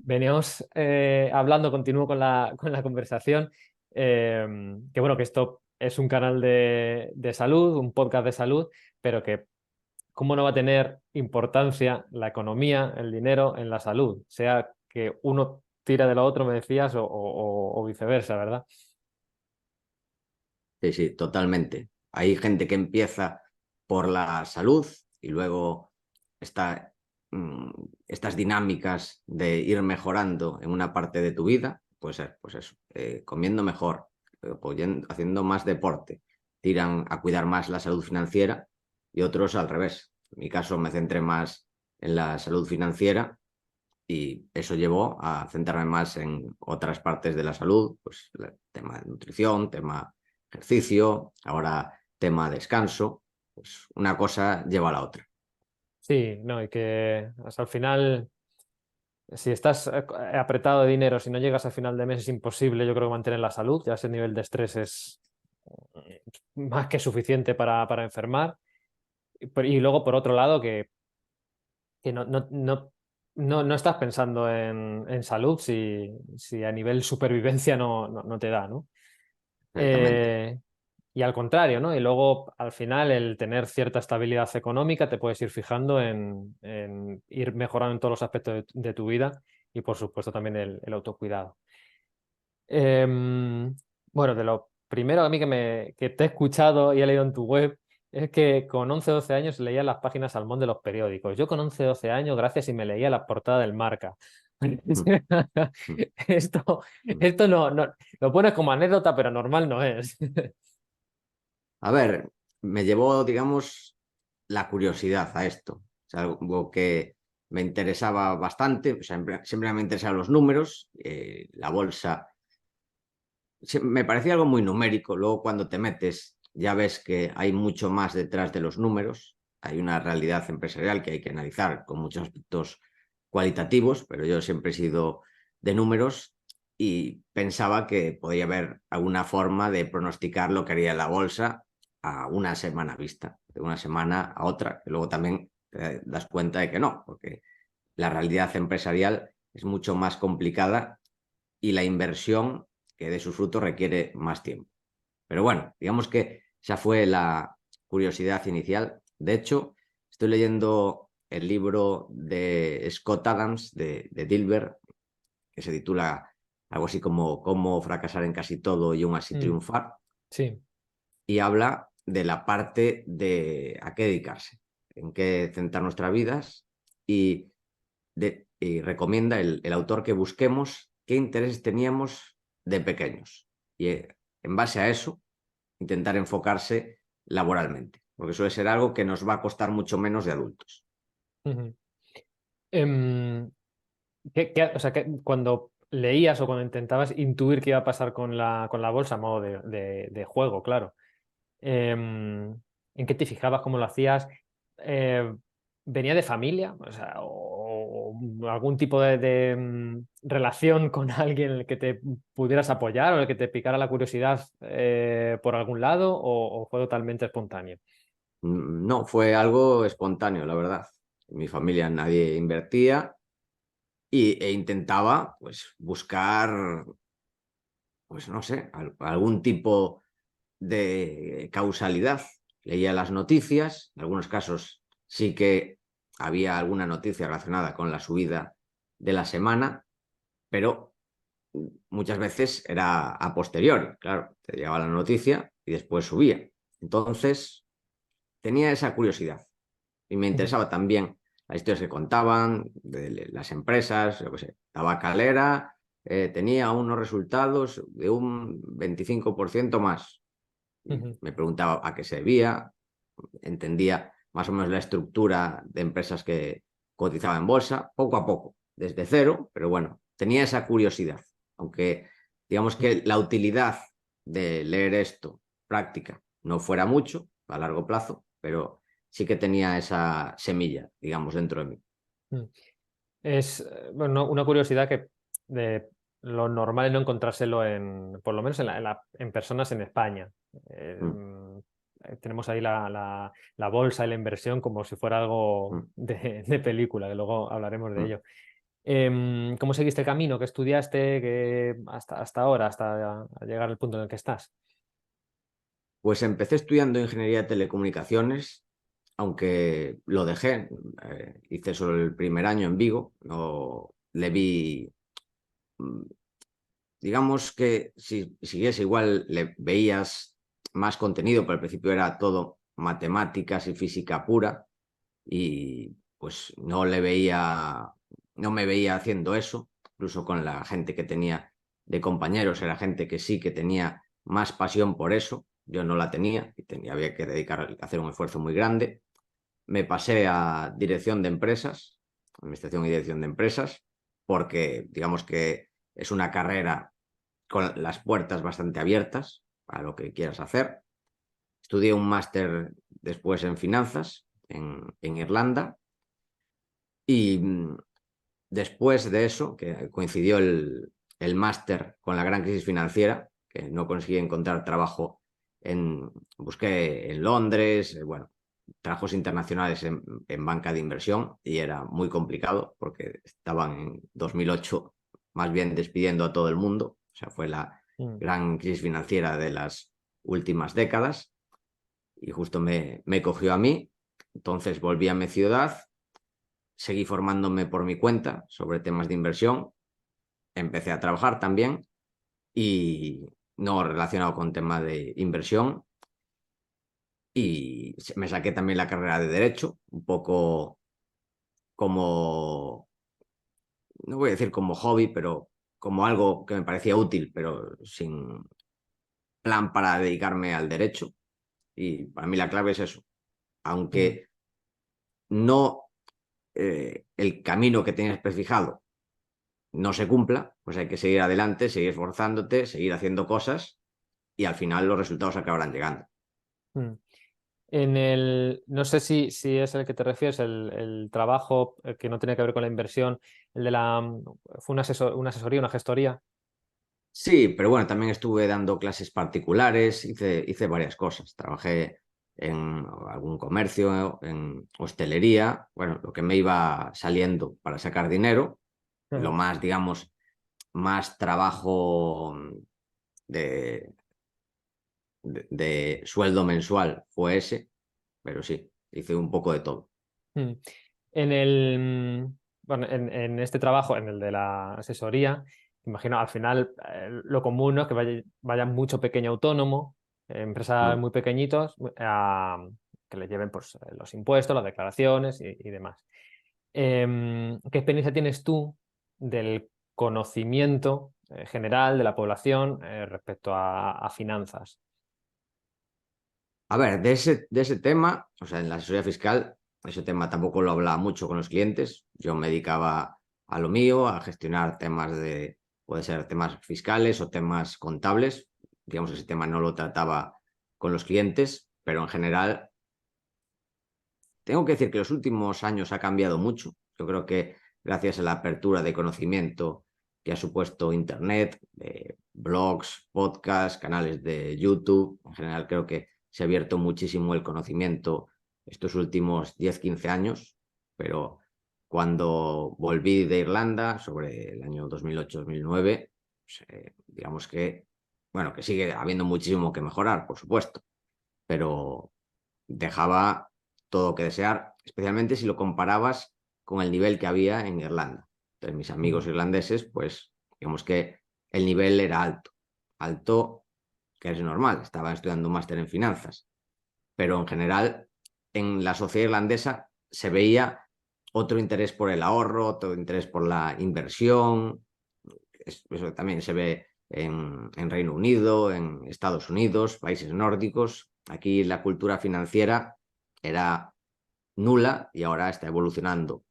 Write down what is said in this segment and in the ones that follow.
Veníamos hablando, continúo con la conversación, que bueno, que esto es un canal de salud, un podcast de salud, pero que cómo no va a tener importancia la economía, el dinero en la salud, sea que uno tira de lo otro, me decías, o viceversa, ¿verdad? Sí, sí, totalmente. Hay gente que empieza por la salud y luego está, mm, estas dinámicas de ir mejorando en una parte de tu vida, puede ser, pues eso, comiendo mejor, haciendo más deporte, tiran a cuidar más la salud financiera y otros al revés. En mi caso me centré más en la salud financiera y eso llevó a centrarme más en otras partes de la salud, pues el tema de nutrición, tema ejercicio, ahora tema descanso, pues una cosa lleva a la otra. Sí, no, y que hasta el final, si estás apretado de dinero, si no llegas al final de mes es imposible, yo creo, mantener la salud, ya ese nivel de estrés es más que suficiente para enfermar. Y luego, por otro lado, que no estás pensando en salud si a nivel supervivencia no te da, ¿no? Exactamente. Eh, y al contrario, ¿no? Y luego, al final, el tener cierta estabilidad económica te puedes ir fijando en ir mejorando en todos los aspectos de tu vida y, por supuesto, también el autocuidado. Bueno, de lo primero a mí que te he escuchado y he leído en tu web es que con 11 12 años leía las páginas salmón de los periódicos. Yo con 11 12 años, gracias, y me leía la portada del Marca. Mm, mm, Esto, mm. esto no, lo pones como anécdota, pero normal no es. A ver, me llevó, digamos, la curiosidad a esto. Es algo que me interesaba bastante, o sea, siempre me interesaban los números, la bolsa me parecía algo muy numérico. Luego cuando te metes ya ves que hay mucho más detrás de los números. Hay una realidad empresarial que hay que analizar con muchos aspectos cualitativos, pero yo siempre he sido de números y pensaba que podría haber alguna forma de pronosticar lo que haría la bolsa a una semana vista, de una semana a otra, que luego también te das cuenta de que no, porque la realidad empresarial es mucho más complicada y la inversión que de sus frutos requiere más tiempo. Pero bueno, digamos que esa fue la curiosidad inicial. De hecho, estoy leyendo el libro de Scott Adams, de Dilbert, que se titula algo así como Cómo fracasar en casi todo y aún así Mm, triunfar, sí. y habla de la parte de a qué dedicarse, en qué centrar nuestras vidas y, y recomienda el autor que busquemos qué intereses teníamos de pequeños y en base a eso intentar enfocarse laboralmente, porque suele ser algo que nos va a costar mucho menos de adultos. Ujú. Em, o sea, que cuando leías o cuando intentabas intuir qué iba a pasar con la bolsa, a modo de juego, claro. ¿En qué te fijabas? ¿Cómo lo hacías? Eh, ¿Venía de familia? O sea, o algún tipo de relación con alguien en el que te pudieras apoyar o en el que te picara la curiosidad por algún lado o fue totalmente espontáneo? No, fue algo espontáneo, la verdad. En mi familia nadie invertía e intentaba pues buscar, pues no sé, algún tipo de causalidad. Leía las noticias, en algunos casos sí que había alguna noticia relacionada con la subida de la semana, pero muchas veces era a posteriori, claro, te llegaba la noticia y después subía. Entonces, tenía esa curiosidad y me Ujú, interesaba también las historias que contaban de las empresas, yo qué sé, Tabacalera tenía unos resultados de un 25% más. Y ujú, me preguntaba a qué se debía, entendía más o menos la estructura de empresas que cotizaban en bolsa, poco a poco, desde cero, pero bueno, tenía esa curiosidad, aunque digamos que la utilidad de leer esto, práctica, no fuera mucho a largo plazo, pero sí que tenía esa semilla, digamos, dentro de mí. ujú. Es bueno, una curiosidad que de lo normal es no encontrárselo por lo menos en personas en España. Mm, Tenemos ahí la bolsa y la inversión como si fuera algo mm, de película, que luego hablaremos de mm. ello. ¿Cómo seguiste el camino? ¿Qué estudiaste? Hasta ahora, hasta llegar al punto en el que estás? Pues empecé estudiando ingeniería de telecomunicaciones, aunque lo dejé. Hice solo el primer año en Vigo. No le vi, mm, digamos que si siguiese igual le veías más contenido, pero al principio era todo matemáticas y física pura y pues no me veía haciendo eso, incluso con la gente que tenía de compañeros, era gente que sí que tenía más pasión por eso, yo no la tenía y había que dedicar a hacer un esfuerzo muy grande. Me pasé a dirección de empresas, administración y dirección de empresas, porque digamos que es una carrera con las puertas bastante abiertas para lo que quieras hacer. Estudié un máster después en finanzas en Irlanda y después de eso, que coincidió el máster con la gran crisis financiera, que no conseguí encontrar trabajo busqué en Londres, bueno, trabajos internacionales en banca de inversión y era muy complicado porque estaban en 2008 más bien despidiendo a todo el mundo, o sea, fue la Mm. gran crisis financiera de las últimas décadas y justo me cogió a mí, entonces volví a mi ciudad, seguí formándome por mi cuenta sobre temas de inversión, empecé a trabajar también y no relacionado con temas de inversión y me saqué también la carrera de Derecho, un poco como, no voy a decir como hobby, pero como algo que me parecía útil, pero sin plan para dedicarme al derecho. Y para mí la clave es eso. Mm. Aunque no el camino que tienes prefijado no se cumpla, pues hay que seguir adelante, seguir esforzándote, seguir haciendo cosas y al final los resultados acabarán llegando. Mm. No sé si es el que te refieres, el trabajo que no tiene que ver con la inversión, el de fue una asesoría, una gestoría. Sí, pero bueno, también estuve dando clases particulares, hice varias cosas. Trabajé en algún comercio, en hostelería, bueno, lo que me iba saliendo para sacar dinero, lo Ajá. más, digamos, más trabajo de, de sueldo mensual fue ese, pero sí, hice un poco de todo. Mm. Bueno, en este trabajo, en el de la asesoría, imagino al final lo común, ¿no? Es que vaya mucho pequeño autónomo, empresas Mm. muy pequeñitos, que le lleven pues, los impuestos, las declaraciones y demás. ¿Qué experiencia tienes tú del conocimiento general de la población respecto a finanzas? A ver, de ese tema, o sea, en la asesoría fiscal, ese tema tampoco lo hablaba mucho con los clientes. Yo me dedicaba a lo mío, a gestionar temas puede ser temas fiscales o temas contables. Digamos que ese tema no lo trataba con los clientes, pero en general, tengo que decir que los últimos años ha cambiado mucho. Yo creo que gracias a la apertura de conocimiento que ha supuesto Internet, blogs, podcasts, canales de YouTube, en general creo que se ha abierto muchísimo el conocimiento estos últimos 10-15 años, pero cuando volví de Irlanda, sobre el año 2008-2009, pues, digamos que, bueno, que sigue habiendo muchísimo que mejorar, por supuesto, pero dejaba todo que desear, especialmente si lo comparabas con el nivel que había en Irlanda. Entonces, mis amigos Mm. irlandeses, pues digamos que el nivel era alto. Alto, que es normal, estaban estudiando un máster en finanzas, pero en general en la sociedad irlandesa se veía otro interés por el ahorro, otro interés por la inversión. Eso también se ve en Reino Unido, en Estados Unidos, países nórdicos. Aquí la cultura financiera era nula y ahora está evolucionando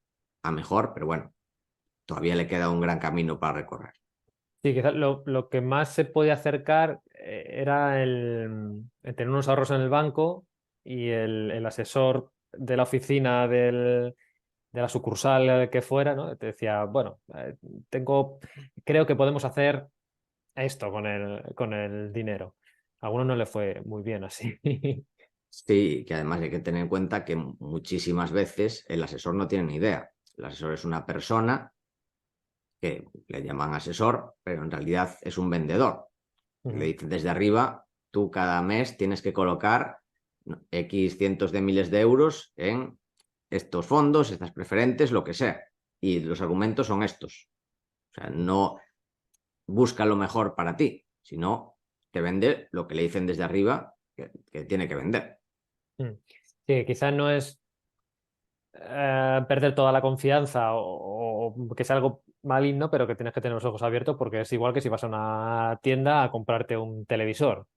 a mejor, pero bueno, todavía le queda un gran camino para recorrer. Sí, quizás lo que más se podía acercar era el tener unos ahorros en el banco y el asesor de la oficina de la sucursal que fuera, ¿no? Te decía, bueno, creo que podemos hacer esto con el dinero. A algunos no le fue muy bien así. Sí, que además hay que tener en cuenta que muchísimas veces el asesor no tiene ni idea. El asesor es una persona que le llaman asesor, pero en realidad es un vendedor. Le dice desde arriba, tú cada mes tienes que colocar X cientos de miles de euros en estos fondos, estas preferentes, lo que sea. Y los argumentos son estos. O sea, no busca lo mejor para ti, sino te vende lo que le dicen desde arriba que tiene que vender. Sí, quizás no es perder toda la confianza o que sea algo maligno, pero que tienes que tener los ojos abiertos porque es igual que si vas a una tienda a comprarte un televisor.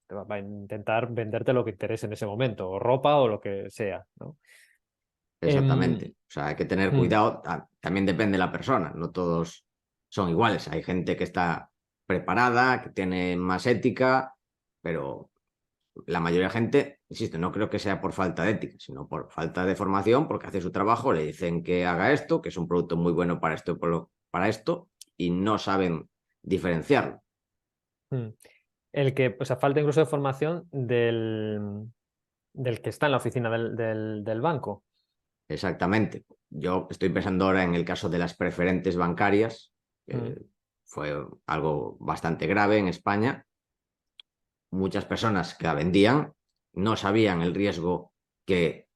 Te va a intentar venderte lo que interese en ese momento, o ropa o lo que sea, ¿no? Exactamente. O sea, hay que tener Mm, cuidado. También depende de la persona. No todos son iguales. Hay gente que está preparada, que tiene más ética, pero la mayoría de gente, insisto, no creo que sea por falta de ética, sino por falta de formación, porque hace su trabajo, le dicen que haga esto, que es un producto muy bueno para esto, para esto, y no saben diferenciarlo. mm. El que, o sea, falta incluso de formación del que está en la oficina del banco. Exactamente. Yo estoy pensando ahora en el caso de las preferentes bancarias, Mm, que fue algo bastante grave en España. Muchas personas que la vendían no sabían el riesgo que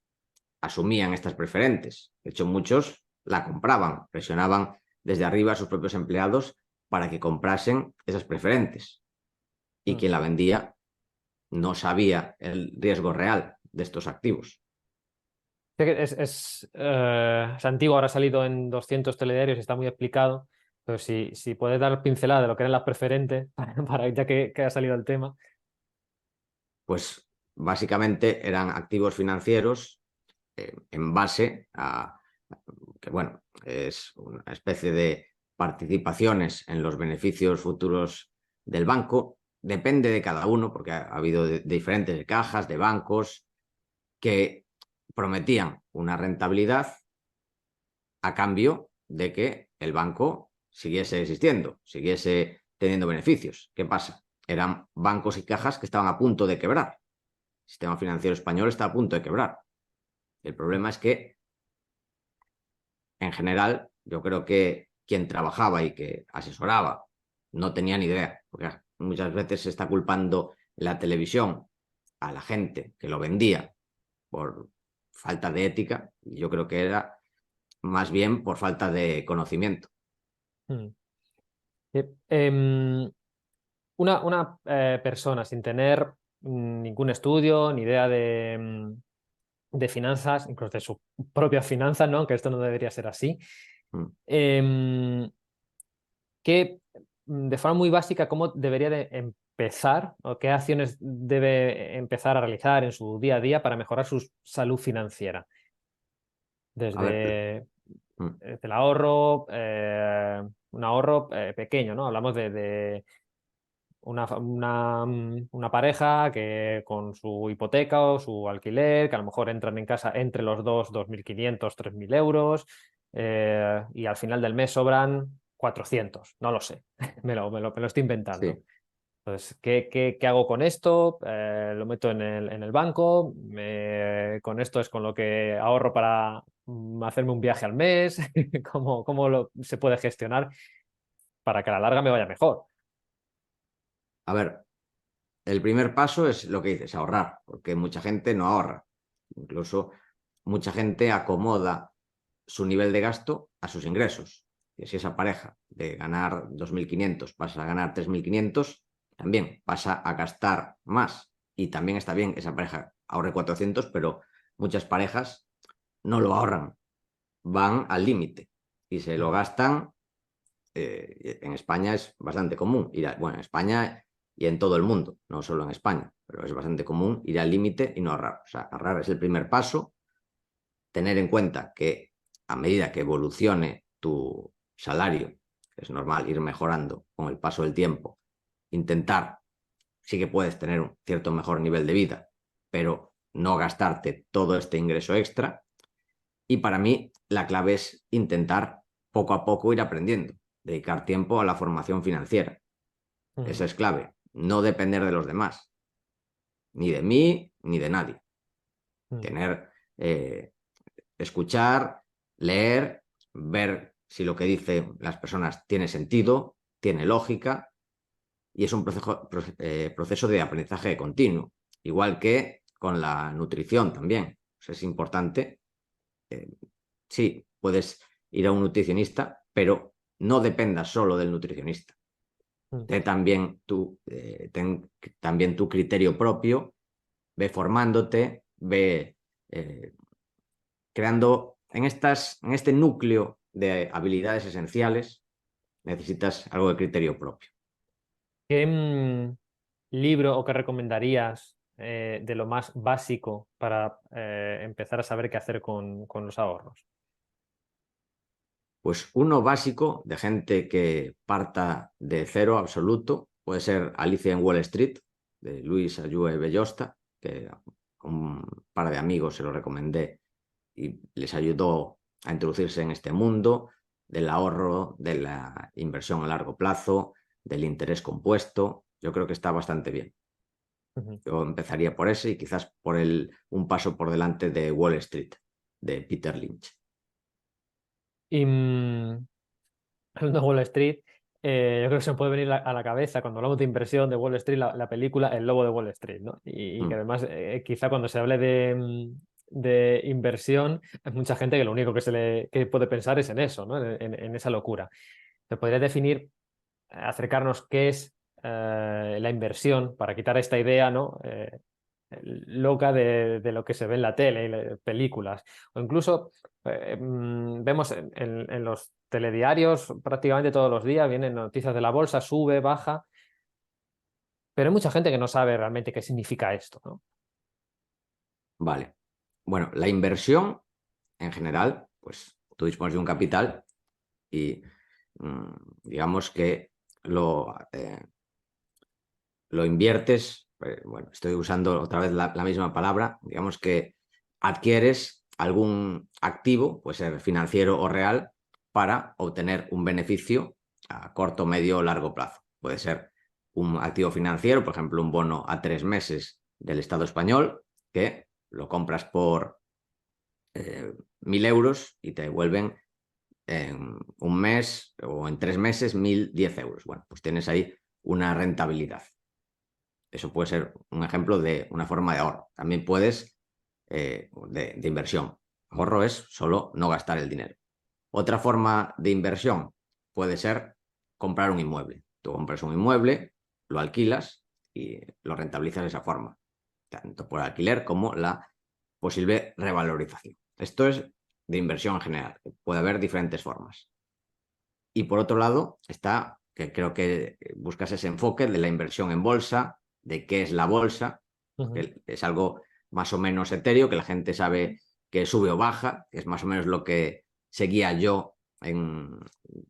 asumían estas preferentes. De hecho, muchos la compraban, presionaban desde arriba a sus propios empleados para que comprasen esas preferentes. Y mm. quien la vendía no sabía el riesgo real de estos activos. Sé que es antiguo, ahora ha salido en 200 telediarios y está muy explicado, pero si puedes dar pincelada de lo que eran las preferentes, ya que ha salido el tema. Pues básicamente eran activos financieros en base a que, bueno, es una especie de participaciones en los beneficios futuros del banco. Depende de cada uno, porque ha habido de diferentes cajas, de bancos, que prometían una rentabilidad a cambio de que el banco siguiese existiendo, siguiese teniendo beneficios. ¿Qué pasa? Eran bancos y cajas que estaban a punto de quebrar. El sistema financiero español está a punto de quebrar. El problema es que, en general, yo creo que quien trabajaba y que asesoraba no tenía ni idea, porque muchas veces se está culpando la televisión a la gente que lo vendía por falta de ética, y yo creo que era más bien por falta de conocimiento. Mm. Una persona sin tener ningún estudio, ni idea de finanzas, incluso de sus propias finanzas, ¿no? Que esto no debería ser así. Mm. em, que de forma muy básica, ¿cómo debería de empezar o qué acciones debe empezar a realizar en su día a día para mejorar su salud financiera? A ver, Desde mm, el ahorro, un ahorro pequeño, ¿no? Hablamos de una pareja que con su hipoteca o su alquiler, que a lo mejor entran en casa entre los dos 2.500, 3.000 euros, y al final del mes sobran 400, no lo sé, me lo estoy inventando. sí. Entonces, ¿qué hago con esto? Lo meto en el banco, con esto es con lo que ahorro para hacerme un viaje al mes, ¿cómo se puede gestionar para que a la larga me vaya mejor? A ver, el primer paso es lo que dices, ahorrar, porque mucha gente no ahorra. Incluso mucha gente acomoda su nivel de gasto a sus ingresos. Y si esa pareja de ganar 2.500 pasa a ganar 3.500, también pasa a gastar más. Y también está bien que esa pareja ahorre 400, pero muchas parejas no lo ahorran, van al límite y se lo Mm, gastan. En España es bastante común bueno, en España y en todo el mundo, no solo en España, pero es bastante común ir al límite y no ahorrar. O sea, ahorrar es el primer paso, tener en cuenta que a medida que evolucione tu salario, es normal ir mejorando con el paso del tiempo, intentar, sí que puedes tener un cierto mejor nivel de vida, pero no gastarte todo este ingreso extra. Y para mí la clave es intentar poco a poco ir aprendiendo, dedicar tiempo a la formación financiera. mm, Esa es clave, no depender de los demás, ni de mí ni de nadie. mm, Tener, escuchar, leer, ver si lo que dicen las personas tiene sentido, tiene lógica y es un proceso de aprendizaje continuo, igual que con la nutrición también. Pues es importante, sí, puedes ir a un nutricionista, pero no dependas solo del nutricionista. Ten también tu criterio propio, ve formándote, ve creando en este núcleo de habilidades esenciales, necesitas algo de criterio propio. ¿Qué libro o qué recomendarías de lo más básico para empezar a saber qué hacer con los ahorros? Pues uno básico de gente que parta de cero absoluto puede ser Alicia en Wall Street, de Luis Ayue Bellosta, que a un par de amigos se lo recomendé y les ayudó a introducirse en este mundo del ahorro, de la inversión a largo plazo, del interés compuesto. Yo creo que está bastante bien. Yo empezaría por ese y quizás por un paso por delante de Wall Street, de Peter Lynch. Y hablando de Wall Street, yo creo que se me puede venir a la cabeza cuando hablamos de inversión de Wall Street la película El Lobo de Wall Street, ¿no? Y que además quizá cuando se hable de inversión hay mucha gente que lo único que puede pensar es en eso, ¿no? En esa locura. ¿Te podrías definir, acercarnos qué es la inversión para quitar esta idea, ¿no? Loca de lo que se ve en la tele, en películas, o incluso vemos en los telediarios prácticamente todos los días, vienen noticias de la bolsa, sube, baja, pero hay mucha gente que no sabe realmente qué significa esto, ¿no? Vale. Bueno, la inversión en general, pues tú dispones de un capital y digamos que lo inviertes, bueno, estoy usando otra vez la misma palabra, digamos que adquieres algún activo, puede ser financiero o real, para obtener un beneficio a corto, medio o largo plazo. Puede ser un activo financiero, por ejemplo, un bono a 3 meses del Estado español, que lo compras por 1.000 euros y te devuelven en un mes o en 3 meses 1.010 euros. Bueno, pues tienes ahí una rentabilidad. Eso puede ser un ejemplo de una forma de ahorro. También puedes de inversión. Ahorro es solo no gastar el dinero. Otra forma de inversión puede ser comprar un inmueble. Tú compras un inmueble, lo alquilas y lo rentabilizas de esa forma, tanto por alquiler como la posible revalorización. Esto es de inversión en general. Puede haber diferentes formas. Y por otro lado está, que creo que buscas ese enfoque de la inversión en bolsa, de qué es la bolsa, que es algo más o menos etéreo, que la gente sabe que sube o baja, que es más o menos lo que seguía yo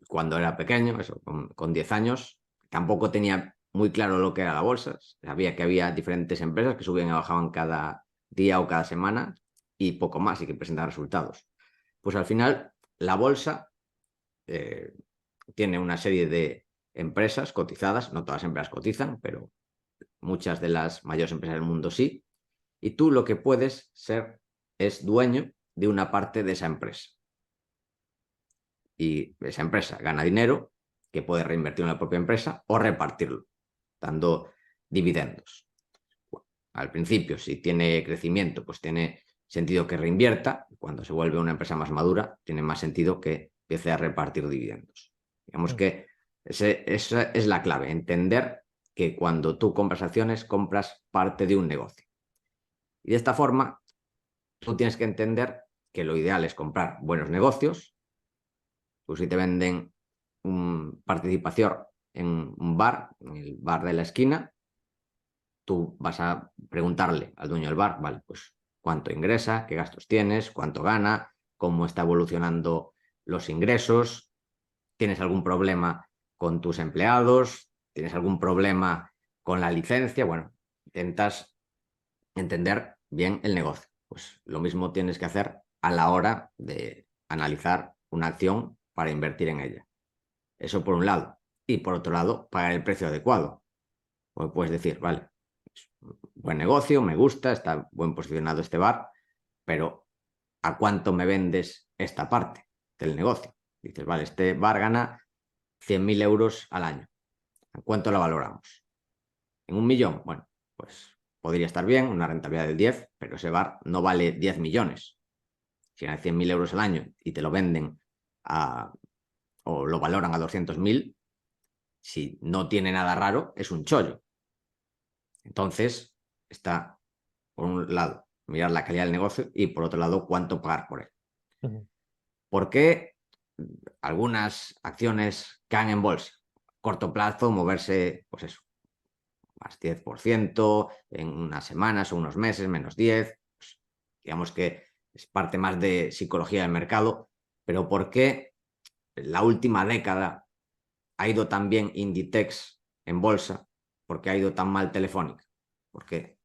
cuando era pequeño, eso, con 10 años. Tampoco tenía muy claro lo que era la bolsa, sabía que había diferentes empresas que subían y bajaban cada día o cada semana y poco más y que presentaban resultados. Pues al final la bolsa tiene una serie de empresas cotizadas, no todas las empresas cotizan, pero muchas de las mayores empresas del mundo sí, y tú lo que puedes ser es dueño de una parte de esa empresa. Y esa empresa gana dinero que puede reinvertir en la propia empresa o repartirlo, dando dividendos. Bueno, al principio, si tiene crecimiento, pues tiene sentido que reinvierta. Cuando se vuelve una empresa más madura, tiene más sentido que empiece a repartir dividendos. Digamos que esa es la clave, entender que cuando tú compras acciones, compras parte de un negocio. Y de esta forma, tú tienes que entender que lo ideal es comprar buenos negocios. Tú si te venden participación en un bar, en el bar de la esquina, tú vas a preguntarle al dueño del bar, vale, pues cuánto ingresa, qué gastos tienes, cuánto gana, cómo está evolucionando los ingresos, tienes algún problema con tus empleados, tienes algún problema con la licencia, bueno, intentas entender bien el negocio. Pues lo mismo tienes que hacer a la hora de analizar una acción para invertir en ella. Eso por un lado. Y por otro lado, pagar el precio adecuado. Pues puedes decir, vale, buen negocio, me gusta, está buen posicionado este bar, pero ¿a cuánto me vendes esta parte del negocio? Dices, vale, este bar gana 100.000 euros al año. ¿En cuánto lo valoramos? ¿En 1 millón? Bueno, pues podría estar bien, una rentabilidad del 10, pero ese bar no vale 10 millones. Si gana 100.000 euros al año y te lo venden o lo valoran a 200.000, si no tiene nada raro, es un chollo. Entonces, está, por un lado, mirar la calidad del negocio y, por otro lado, cuánto pagar por él. ¿Por qué algunas acciones caen en bolsa? Corto plazo, moverse, pues eso, más 10%, en unas semanas o unos meses, menos 10%. Pues, digamos que es parte más de psicología del mercado. Pero ¿por qué la última década ha ido tan bien Inditex en bolsa? ¿Por qué ha ido tan mal Telefónica? Porque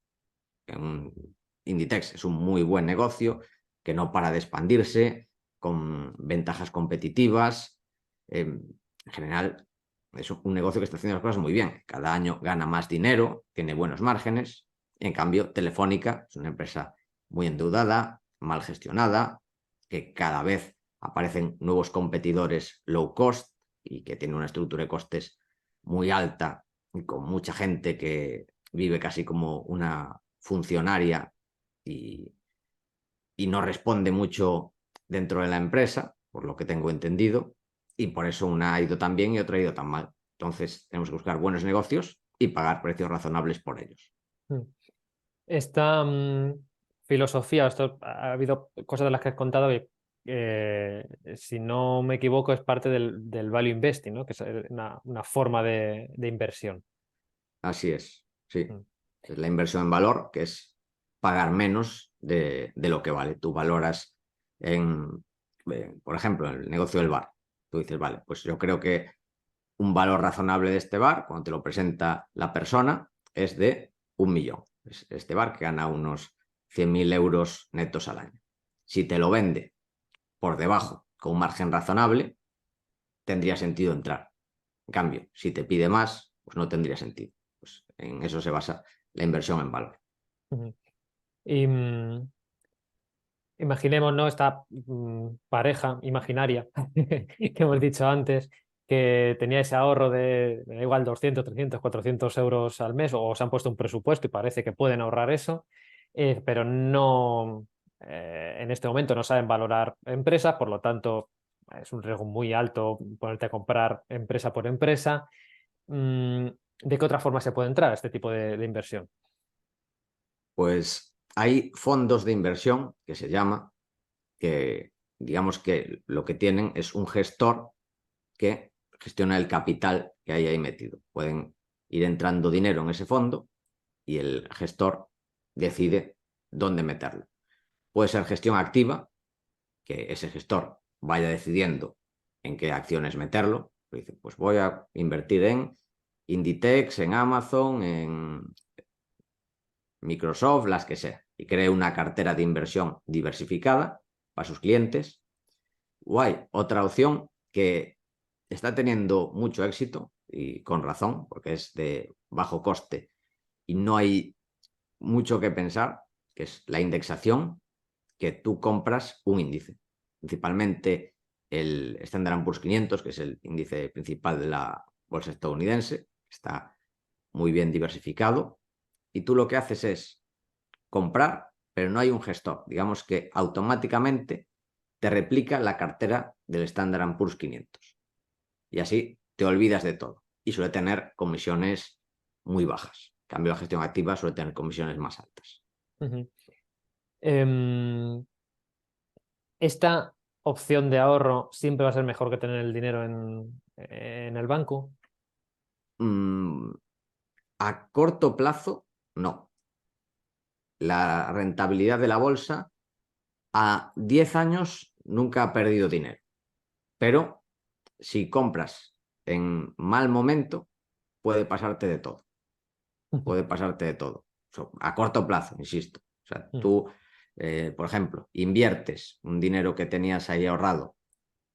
Inditex es un muy buen negocio que no para de expandirse, con ventajas competitivas. En general, es un negocio que está haciendo las cosas muy bien. Cada año gana más dinero, tiene buenos márgenes. En cambio, Telefónica es una empresa muy endeudada, mal gestionada, que cada vez aparecen nuevos competidores low cost y que tiene una estructura de costes muy alta y con mucha gente que vive casi como una funcionaria y no responde mucho dentro de la empresa, por lo que tengo entendido, y por eso una ha ido tan bien y otra ha ido tan mal. Entonces tenemos que buscar buenos negocios y pagar precios razonables por ellos. Esta filosofía, ha habido cosas de las que has contado que, si no me equivoco, es parte del value investing, ¿no? Que es una forma de inversión. Así es, sí. Es la inversión en valor, que es pagar menos de lo que vale. Tú valoras por ejemplo, el negocio del bar. Tú dices, vale, pues yo creo que un valor razonable de este bar, cuando te lo presenta la persona, es de 1 millón. Es este bar que gana unos 100.000 euros netos al año. Si te lo vende por debajo, con un margen razonable, tendría sentido entrar. En cambio, si te pide más, pues no tendría sentido. Pues en eso se basa la inversión en valor. Y imaginemos, ¿no? Esta pareja imaginaria que hemos dicho antes, que tenía ese ahorro de, me da igual, 200, 300, 400 euros al mes, o se han puesto un presupuesto y parece que pueden ahorrar eso, pero no, en este momento no saben valorar empresas, por lo tanto es un riesgo muy alto ponerte a comprar empresa por empresa. ¿De qué otra forma se puede entrar a este tipo de inversión? Pues hay fondos de inversión, que se llama, que digamos que lo que tienen es un gestor que gestiona el capital que hay ahí metido. Pueden ir entrando dinero en ese fondo y el gestor decide dónde meterlo. Puede ser gestión activa, que ese gestor vaya decidiendo en qué acciones meterlo. Dice, pues voy a invertir en Inditex, en Amazon, en Microsoft, las que sea, y cree una cartera de inversión diversificada para sus clientes. O hay otra opción que está teniendo mucho éxito y con razón, porque es de bajo coste y no hay mucho que pensar, que es la indexación, que tú compras un índice, principalmente el Standard & Poor's 500, que es el índice principal de la bolsa estadounidense, está muy bien diversificado, y tú lo que haces es comprar, pero no hay un gestor. Digamos que automáticamente te replica la cartera del Standard & Poor's 500. Y así te olvidas de todo. Y suele tener comisiones muy bajas. En cambio, la gestión activa suele tener comisiones más altas. Esta opción de ahorro siempre va a ser mejor que tener el dinero en el banco. A corto plazo, no. La rentabilidad de la bolsa a 10 años nunca ha perdido dinero. Pero si compras en mal momento, puede pasarte de todo. Puede pasarte de todo. A corto plazo, insisto. O sea, tú, por ejemplo, inviertes un dinero que tenías ahí ahorrado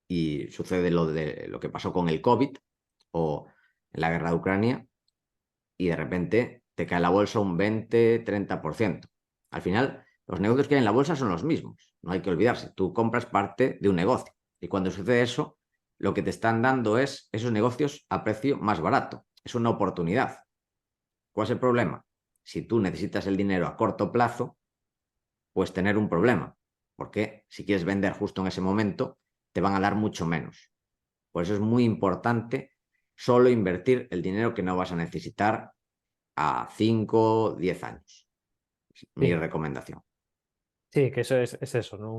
y sucede lo que pasó con el COVID o en la guerra de Ucrania y de repente te cae la bolsa un 20-30%. Al final, los negocios que hay en la bolsa son los mismos. No hay que olvidarse. Tú compras parte de un negocio y cuando sucede eso, lo que te están dando es esos negocios a precio más barato. Es una oportunidad. ¿Cuál es el problema? Si tú necesitas el dinero a corto plazo, puedes tener un problema, porque si quieres vender justo en ese momento, te van a dar mucho menos. Por eso es muy importante solo invertir el dinero que no vas a necesitar a 5 o 10 años. Mi Sí, recomendación. sí, que eso es eso, ¿no?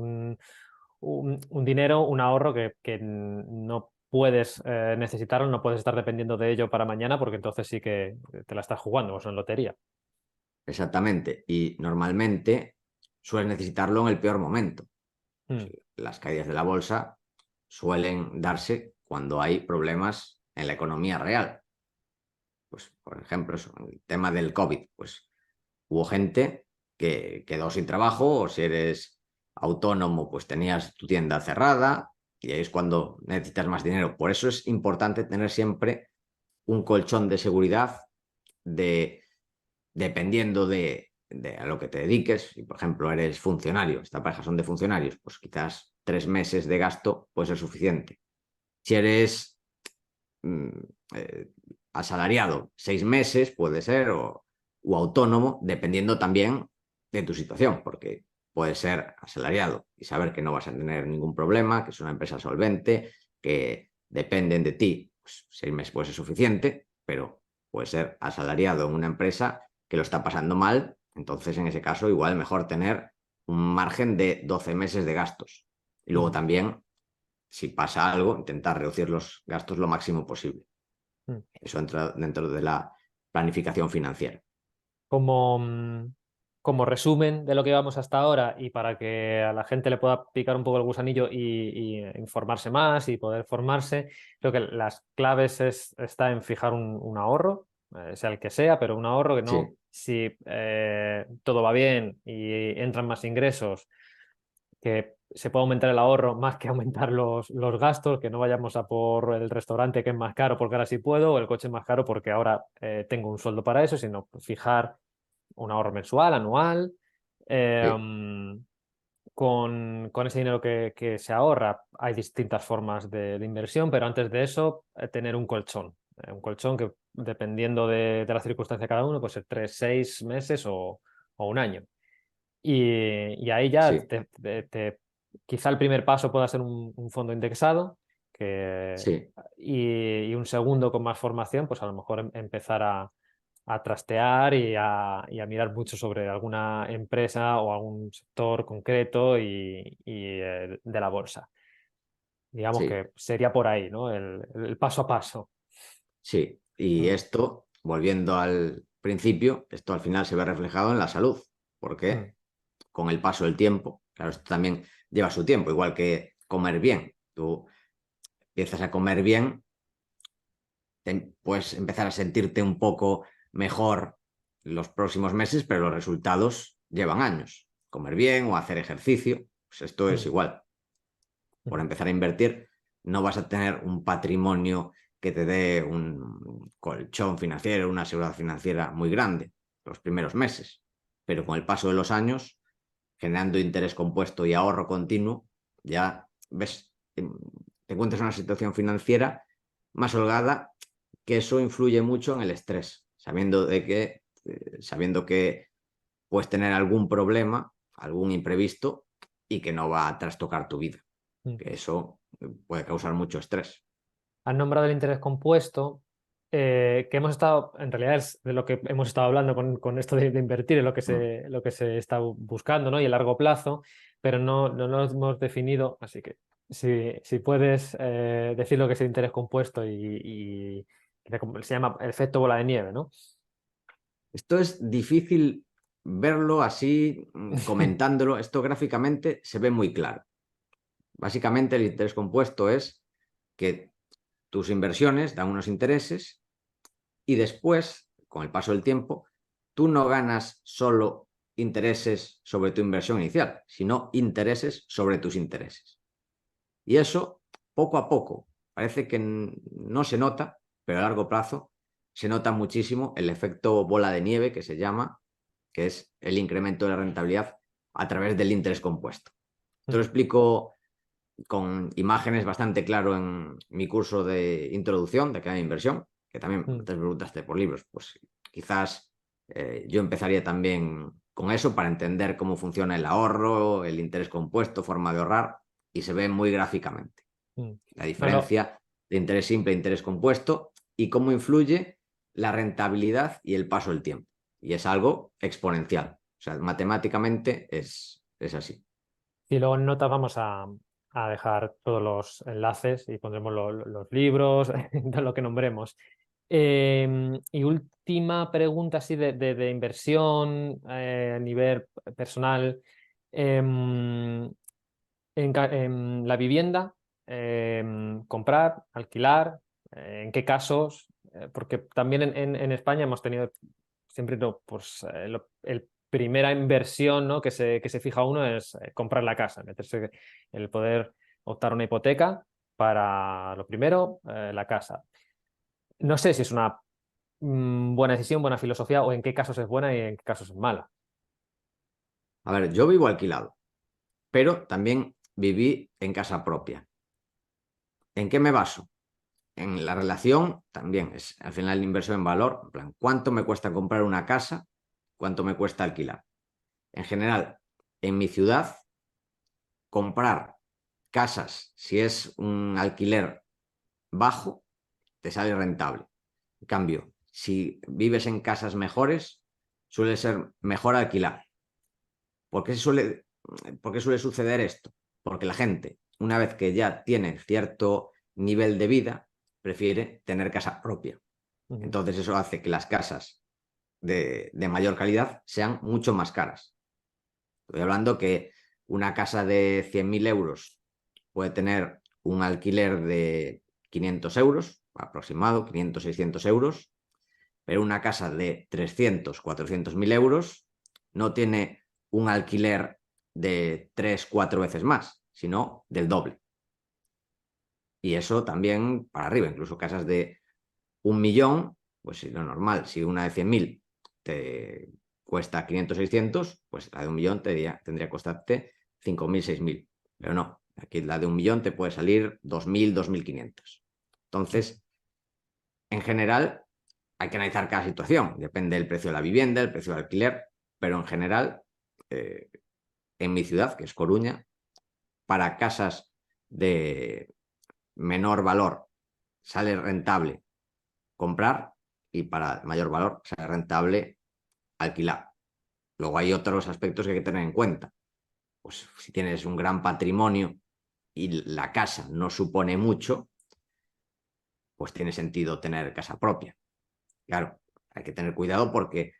Un dinero, un ahorro que no puedes necesitarlo, no puedes estar dependiendo de ello para mañana, porque entonces sí que te la estás jugando, o en lotería. Exactamente. Y normalmente sueles necesitarlo en el peor momento. Mm, Las caídas de la bolsa suelen darse cuando hay problemas en la economía real. Pues, por ejemplo, eso, el tema del COVID, pues hubo gente que quedó sin trabajo, o si eres autónomo, pues tenías tu tienda cerrada y ahí es cuando necesitas más dinero. Por eso es importante tener siempre un colchón de seguridad dependiendo de a lo que te dediques. Si, por ejemplo, eres funcionario, esta pareja son de funcionarios, pues quizás 3 meses de gasto puede ser suficiente. Si eres mm, eh, asalariado, 6 meses puede ser, o autónomo, dependiendo también de tu situación, porque puedes ser asalariado y saber que no vas a tener ningún problema, que es una empresa solvente, que dependen de ti, pues 6 meses puede ser suficiente, pero puede ser asalariado en una empresa que lo está pasando mal, entonces en ese caso igual mejor tener un margen de 12 meses de gastos. Y luego mm, también, si pasa algo, intentar reducir los gastos lo máximo posible. mm. Eso entra dentro de la planificación financiera. Como, como resumen de lo que vamos hasta ahora y para que a la gente le pueda picar un poco el gusanillo y informarse más y poder formarse, creo que las claves está en fijar un ahorro, sea el que sea, pero un ahorro que no, Sí, si todo va bien y entran más ingresos, que se pueda aumentar el ahorro más que aumentar los gastos, que no vayamos a por el restaurante que es más caro porque ahora sí puedo, o el coche es más caro porque ahora tengo un sueldo para eso, sino fijar un ahorro mensual, anual, eh, sí, um, con ese dinero que se ahorra. Hay distintas formas de inversión, pero antes de eso, tener un colchón que dependiendo de la circunstancia de cada uno, puede ser 3, 6 meses o un año. Y ahí ya sí, quizá el primer paso pueda ser un fondo indexado que, sí, y un segundo con más formación, pues a lo mejor empezar a trastear y a mirar mucho sobre alguna empresa o algún sector concreto y de la bolsa. Digamos sí, que sería por ahí, ¿no? El paso a paso. sí. Y Mm, esto, volviendo al principio, esto al final se ve reflejado en la salud, mm, porque con el paso del tiempo, claro, esto también lleva su tiempo, igual que comer bien. Tú empiezas a comer bien, puedes empezar a sentirte un poco mejor los próximos meses, pero los resultados llevan años. Comer bien o hacer ejercicio, pues esto es mm, igual. Por mm. empezar a invertir, no vas a tener un patrimonio que te dé un colchón financiero, una seguridad financiera muy grande los primeros meses, pero con el paso de los años, generando interés compuesto y ahorro continuo, ya ves, te encuentras en una situación financiera más holgada, que eso influye mucho en el estrés, sabiendo que puedes tener algún problema, algún imprevisto y que no va a trastocar tu vida, Mm. que eso puede causar mucho estrés. Han nombrado el interés compuesto, que hemos estado, en realidad es de lo que hemos estado hablando con esto de invertir, en Mm. lo que se está buscando, ¿no? Y a largo plazo, pero no lo hemos definido, así que si puedes decir lo que es el interés compuesto se llama el efecto bola de nieve, ¿no? Esto es difícil verlo así, comentándolo. Esto gráficamente se ve muy claro. Básicamente el interés compuesto es que tus inversiones dan unos intereses y después, con el paso del tiempo, tú no ganas solo intereses sobre tu inversión inicial, sino intereses sobre tus intereses. Y eso, poco a poco, parece que no se nota, pero a largo plazo se nota muchísimo el efecto bola de nieve que se llama, que es el incremento de la rentabilidad a través del interés compuesto. Te lo explico con imágenes bastante claro en mi curso de introducción de cadena de inversión, que también te preguntaste por libros, pues quizás yo empezaría también con eso para entender cómo funciona el ahorro, el interés compuesto, forma de ahorrar, y se ve muy gráficamente la No, no, diferencia de interés simple e interés compuesto y cómo influye la rentabilidad y el paso del tiempo. Y es algo exponencial. O sea, matemáticamente es así. y luego en notas vamos a dejar todos los enlaces y pondremos los libros, todo lo que nombremos. Y última pregunta así de inversión a nivel personal. En la vivienda, comprar, alquilar, en qué casos, porque también en España hemos tenido siempre pues, el primera inversión, ¿no? que se fija uno es comprar la casa, meterse, el poder optar a una hipoteca para lo primero, la casa. No sé si es una buena decisión, buena filosofía o en qué casos es buena y en qué casos es mala. A ver, yo vivo alquilado, pero también viví en casa propia. ¿En qué me baso? En la relación también es al final inversión en valor, en plan, ¿cuánto me cuesta comprar una casa? ¿Cuánto me cuesta alquilar? En general, en mi ciudad, comprar casas, si es un alquiler bajo, te sale rentable. En cambio, si vives en casas mejores, suele ser mejor alquilar. ¿Por qué suele suceder esto? Porque la gente, una vez que ya tiene cierto nivel de vida, prefiere tener casa propia. Ujú. Entonces eso hace que las casas de mayor calidad sean mucho más caras. Estoy hablando que una casa de 100.000 euros puede tener un alquiler de 500 euros, aproximado, 500, 600 euros, pero una casa de 300, 400.000 euros no tiene un alquiler de 3, 4 veces más, sino del doble. Y eso también para arriba, incluso casas de 1.000.000, pues si lo normal, si una de 100.000 te cuesta 500, 600, pues la de 1.000.000 tendría que costarte 5.000, 6.000. Pero no, aquí la de 1.000.000 te puede salir 2.000, 2.500. Entonces, en general, hay que analizar cada situación. Depende del precio de la vivienda, el precio del alquiler, pero en general, eh, en mi ciudad, que es Coruña, para casas de menor valor sale rentable comprar y para mayor valor sale rentable alquilar. Luego hay otros aspectos que hay que tener en cuenta. Pues si tienes un gran patrimonio y la casa no supone mucho, pues tiene sentido tener casa propia. Claro, hay que tener cuidado porque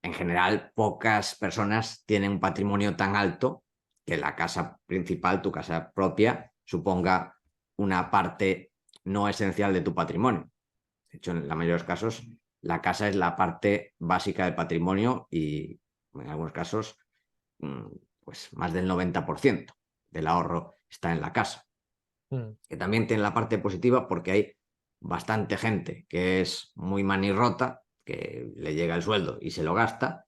en general pocas personas tienen un patrimonio tan alto que la casa principal, tu casa propia, suponga una parte no esencial de tu patrimonio. De hecho, en la mayoría de los casos, la casa es la parte básica del patrimonio y en algunos casos, pues más del 90% del ahorro está en la casa. Mm. Que también tiene la parte positiva porque hay bastante gente que es muy manirrota, que le llega el sueldo y se lo gasta,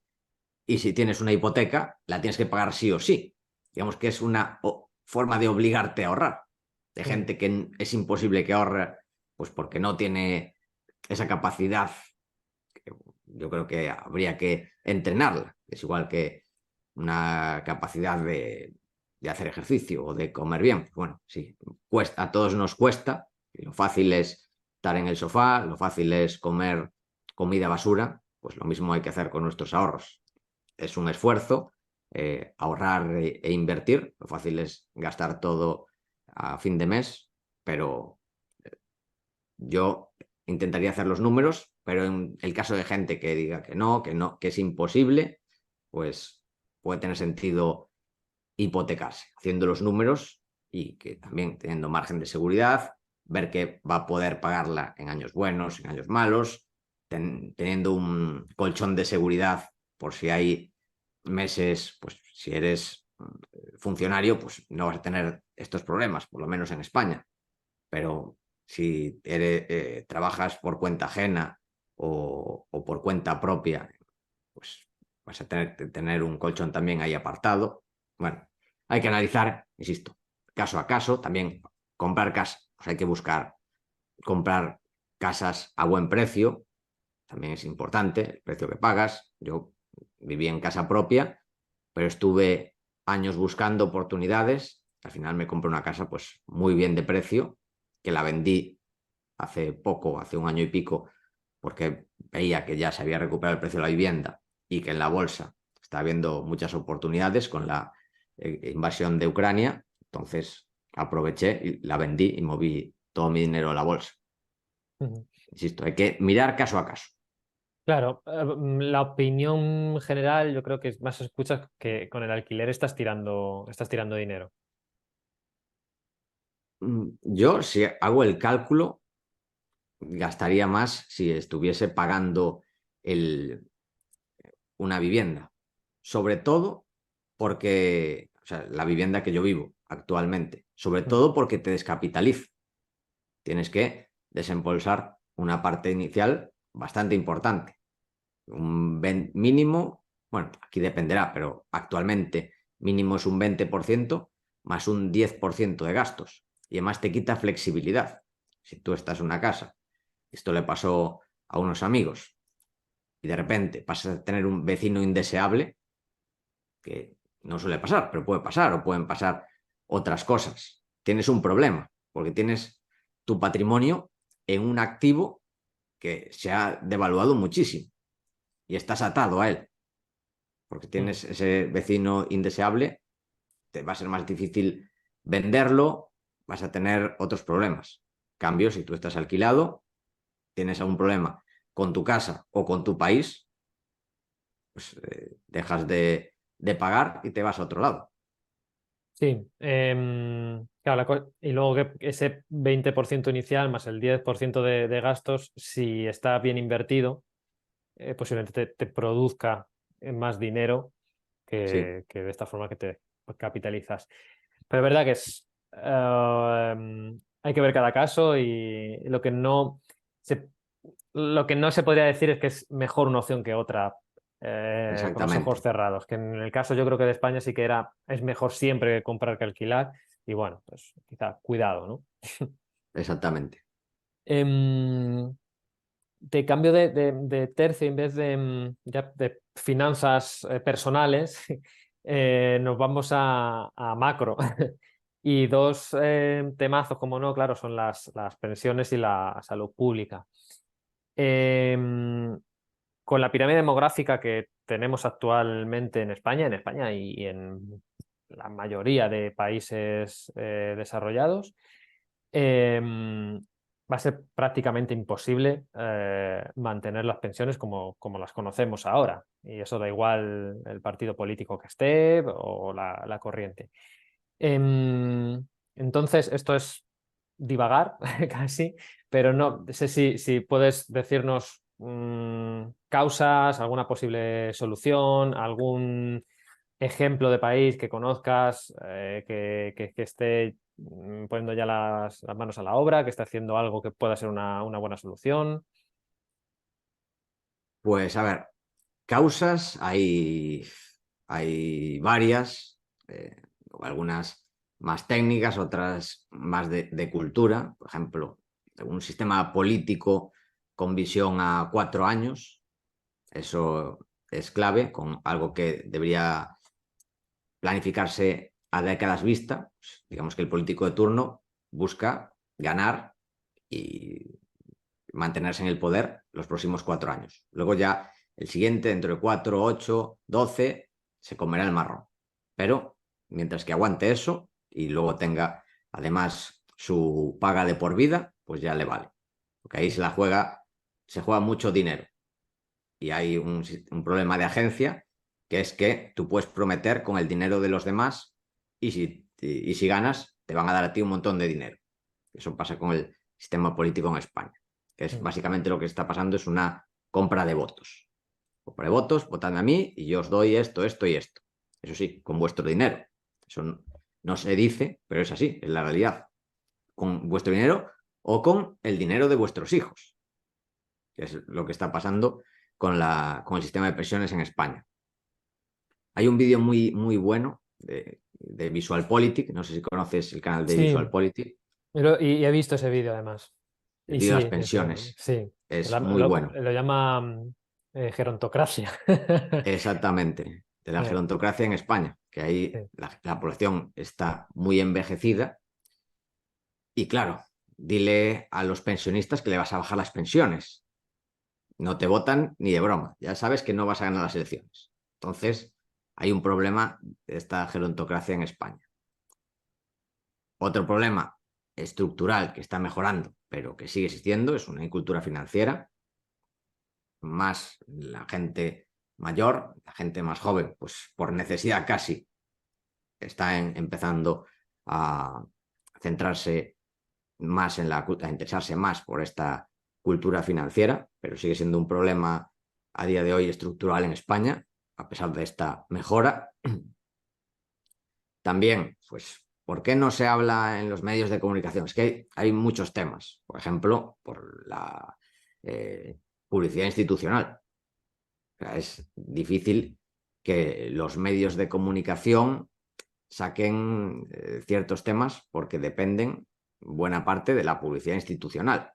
y si tienes una hipoteca, la tienes que pagar sí o sí. Digamos que es una forma de obligarte a ahorrar. De Mm. gente que es imposible que ahorre, pues porque no tiene esa capacidad. Yo creo que habría que entrenarla. Es igual que una capacidad de hacer ejercicio o de comer bien. Bueno, sí, cuesta, a todos nos cuesta. Lo fácil es estar en el sofá, lo fácil es comer comida basura, pues lo mismo hay que hacer con nuestros ahorros. Es un esfuerzo ahorrar e invertir. Lo fácil es gastar todo a fin de mes, pero yo intentaría hacer los números, pero en el caso de gente que diga que no, que es imposible, pues puede tener sentido hipotecarse, haciendo los números y que también teniendo margen de seguridad, ver que va a poder pagarla en años buenos, en años malos, teniendo un colchón de seguridad por si hay meses, pues si eres funcionario, pues no vas a tener estos problemas, por lo menos en España. Pero si trabajas por cuenta ajena o por cuenta propia, pues vas a tener un colchón también ahí apartado. Bueno, hay que analizar, insisto, caso a caso, también comprar casa, pues hay que buscar comprar casas a buen precio, también es importante el precio que pagas. Yo viví en casa propia, pero estuve años buscando oportunidades. Al final me compré una casa pues muy bien de precio, que la vendí hace poco, hace un año y pico, porque veía que ya se había recuperado el precio de la vivienda y que en la bolsa está habiendo muchas oportunidades con la invasión de Ucrania. Entonces aproveché y la vendí y moví todo mi dinero a la bolsa. Ujú. Insisto, hay que mirar caso a caso. Claro, la opinión general yo creo que es más escuchas que con el alquiler estás tirando dinero. Yo, si hago el cálculo, gastaría más si estuviese pagando el, una vivienda. Sobre todo porque, o sea, la vivienda que yo vivo actualmente, sobre Mm. todo porque te descapitaliza. Tienes que desembolsar una parte inicial bastante importante. Un mínimo, bueno, aquí dependerá, pero actualmente mínimo es un 20% más un 10% de gastos. Y además te quita flexibilidad. Si tú estás en una casa, esto le pasó a unos amigos, y de repente pasas a tener un vecino indeseable, que no suele pasar, pero puede pasar, o pueden pasar otras cosas. Tienes un problema, porque tienes tu patrimonio en un activo que se ha devaluado muchísimo y estás atado a él, porque Mm. tienes ese vecino indeseable, te va a ser más difícil venderlo, vas a tener otros problemas. Cambio, si tú estás alquilado, tienes algún problema con tu casa o con tu país, pues dejas de pagar y te vas a otro lado. Sí, claro, y luego que ese 20% inicial más el 10% de gastos, si está bien invertido, posiblemente te produzca más dinero Sí, que de esta forma que te capitalizas. Pero es verdad que hay que ver cada caso y lo que no se podría decir es que es mejor una opción que otra, con los ojos exactamente, cerrados. Que en el caso yo creo que de España sí que es mejor siempre comprar que alquilar. Y bueno, pues quizá cuidado, ¿no? exactamente. Em, Te cambio de tercio en vez ya de finanzas personales, nos vamos a macro. Y dos temazos, como no, claro, son las pensiones y la salud pública. Em, con la pirámide demográfica que tenemos actualmente en España y en la mayoría de países desarrollados, va a ser prácticamente imposible mantener las pensiones como las conocemos ahora. Y eso da igual el partido político que esté o la corriente. Entonces, esto es divagar casi, pero no sé si puedes decirnos causas, alguna posible solución, algún ejemplo de país que conozcas, que esté poniendo ya las manos a la obra, que esté haciendo algo que pueda ser una buena solución. Pues a ver, causas hay varias, algunas más técnicas, otras más de cultura. Por ejemplo, un sistema político con visión a 4 años, eso es clave, con algo que debería planificarse a décadas vista. Digamos que el político de turno busca ganar y mantenerse en el poder los próximos 4 años. Luego ya el siguiente, dentro de 4, 8, 12, se comerá el marrón. Pero mientras que aguante eso y luego tenga además su paga de por vida, pues ya le vale. Porque ahí se juega mucho dinero. Y hay un problema de agencia, que es que tú puedes prometer con el dinero de los demás y si ganas, te van a dar a ti un montón de dinero. Eso pasa con el sistema político en España, que es Mm. básicamente lo que está pasando, es una compra de votos. Compra de votos, votadme a mí y yo os doy esto, esto y esto. Eso sí, con vuestro dinero. Eso no se dice, pero es así, es la realidad. Con vuestro dinero o con el dinero de vuestros hijos, que es lo que está pasando con el sistema de pensiones en España. Hay un vídeo muy, muy bueno de VisualPolitik. No sé si conoces el canal de Sí, VisualPolitik. y he visto ese vídeo además. El Y vídeo de sí, las pensiones sí. es muy bueno. Lo llama gerontocracia. Exactamente, de la Eh, gerontocracia en España, que ahí sí, la población está muy envejecida y claro, dile a los pensionistas que le vas a bajar las pensiones. No te votan ni de broma, ya sabes que no vas a ganar las elecciones. Entonces, hay un problema de esta gerontocracia en España. Otro problema estructural que está mejorando, pero que sigue existiendo, es una incultura financiera. Más la gente mayor, la gente más joven, pues por necesidad casi, está empezando a centrarse más en a interesarse más por esta cultura financiera, pero sigue siendo un problema a día de hoy estructural en España, a pesar de esta mejora. También, pues, ¿por qué no se habla en los medios de comunicación? Es que hay muchos temas, por ejemplo, por la publicidad institucional. O sea, es difícil que los medios de comunicación saquen ciertos temas porque dependen buena parte de la publicidad institucional.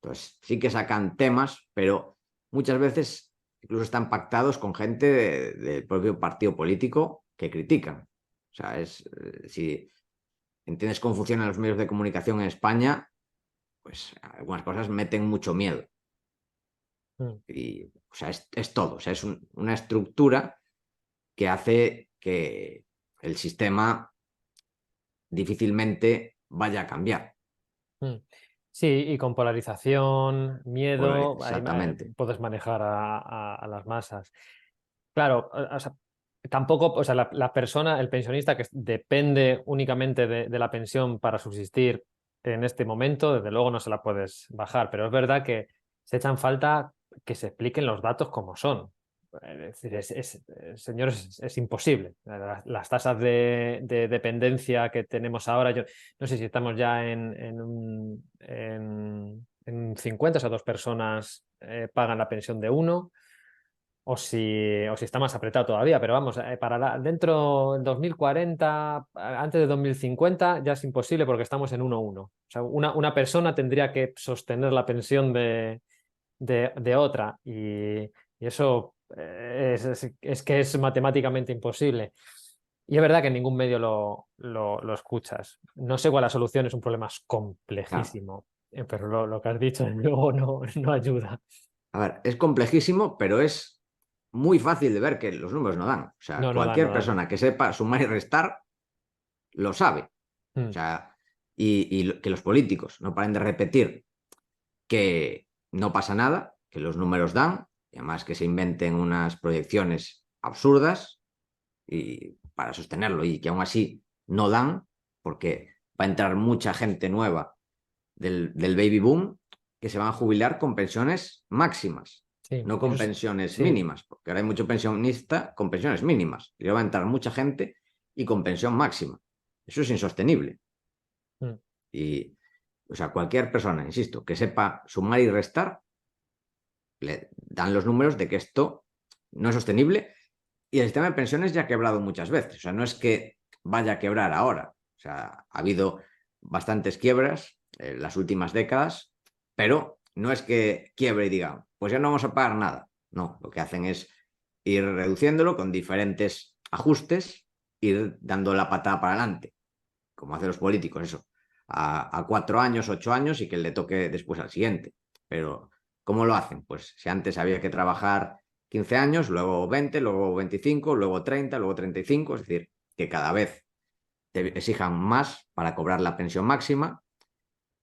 Entonces, sí que sacan temas, pero muchas veces incluso están pactados con gente del propio partido político que critican. O sea, si entiendes cómo funcionan los medios de comunicación en España, pues algunas cosas meten mucho miedo. mm, Y, o sea, es todo. O sea, es una estructura que hace que el sistema difícilmente vaya a cambiar. mm. Sí, y con polarización, Pues, miedo, ahí exactamente. puedes manejar a las masas. Claro, o sea, tampoco, o sea, la persona, el pensionista que depende únicamente de la pensión para subsistir en este momento, desde luego no se la puedes bajar, pero es verdad que se echan falta que se expliquen los datos como son. Es decir, señores, es imposible. Las tasas de dependencia que tenemos ahora, yo no sé si estamos ya en un 50, o sea, dos personas pagan la pensión de uno o si está más apretado todavía, pero vamos, dentro del 2040, antes de 2050, ya es imposible porque estamos en 1-1. O sea, una persona tendría que sostener la pensión de otra y eso es que es matemáticamente imposible. Y es verdad que en ningún medio lo escuchas. No sé cuál es la solución, es un problema Claro. complejísimo, pero lo que has dicho luego no ayuda. A ver, es complejísimo, pero es muy fácil de ver que los números no dan. O sea, No dan, no cualquier dan. persona que sepa sumar y restar lo sabe. O Mm, sea, y que los políticos no paren de repetir que no pasa nada, que los números dan, y además que se inventen unas proyecciones absurdas y para sostenerlo y que aún así no dan, porque va a entrar mucha gente nueva del baby boom que se van a jubilar con pensiones máximas, sí, no con pensiones sí. mínimas, porque ahora hay mucho pensionista con pensiones mínimas y va a entrar mucha gente y con pensión máxima. Eso es insostenible. Mm, Y, o sea, cualquier persona, insisto, que sepa sumar y restar, le dan los números de que esto no es sostenible y el sistema de pensiones ya ha quebrado muchas veces. O sea, no es que vaya a quebrar ahora. O sea, ha habido bastantes quiebras en las últimas décadas, pero no es que quiebre y digan, pues ya no vamos a pagar nada. No, lo que hacen es ir reduciéndolo con diferentes ajustes, ir dando la patada para adelante, como hacen los políticos, eso, a 4 años, 8 años y que le toque después al siguiente. Pero, ¿cómo lo hacen? Pues si antes había que trabajar 15 años, luego 20, luego 25, luego 30, luego 35, es decir, que cada vez te exijan más para cobrar la pensión máxima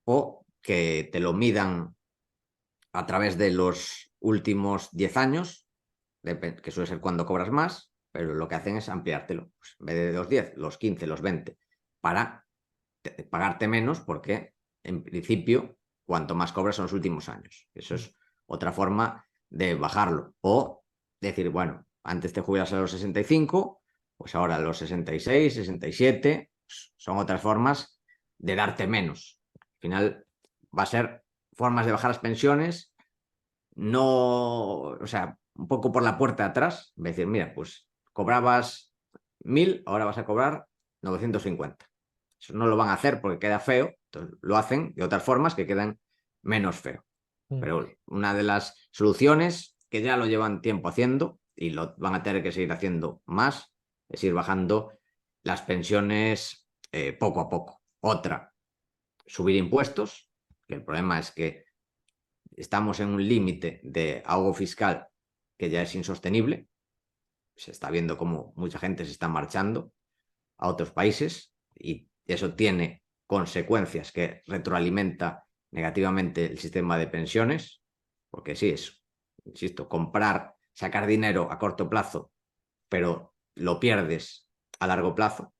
o que te lo midan a través de los últimos 10 años, que suele ser cuando cobras más, pero lo que hacen es ampliártelo. Pues en vez de los 10, los 15, los 20, para pagarte menos porque, en principio, cuanto más cobras son los últimos años. Eso mm, es otra forma de bajarlo. O decir, bueno, antes te jubilas a los 65, pues ahora a los 66, 67, son otras formas de darte menos. Al final va a ser formas de bajar las pensiones, no, o sea, un poco por la puerta de atrás, decir, mira, pues cobrabas 1.000, ahora vas a cobrar 950. Eso no lo van a hacer porque queda feo, entonces lo hacen de otras formas que quedan menos feo. Pero una de las soluciones, que ya lo llevan tiempo haciendo y lo van a tener que seguir haciendo más, es ir bajando las pensiones poco a poco. Otra, subir impuestos, que el problema es que estamos en un límite de ahogo fiscal que ya es insostenible. Se está viendo cómo mucha gente se está marchando a otros países y eso tiene consecuencias que retroalimenta negativamente el sistema de pensiones, porque sí, es, insisto, comprar, sacar dinero a corto plazo, pero lo pierdes a largo plazo,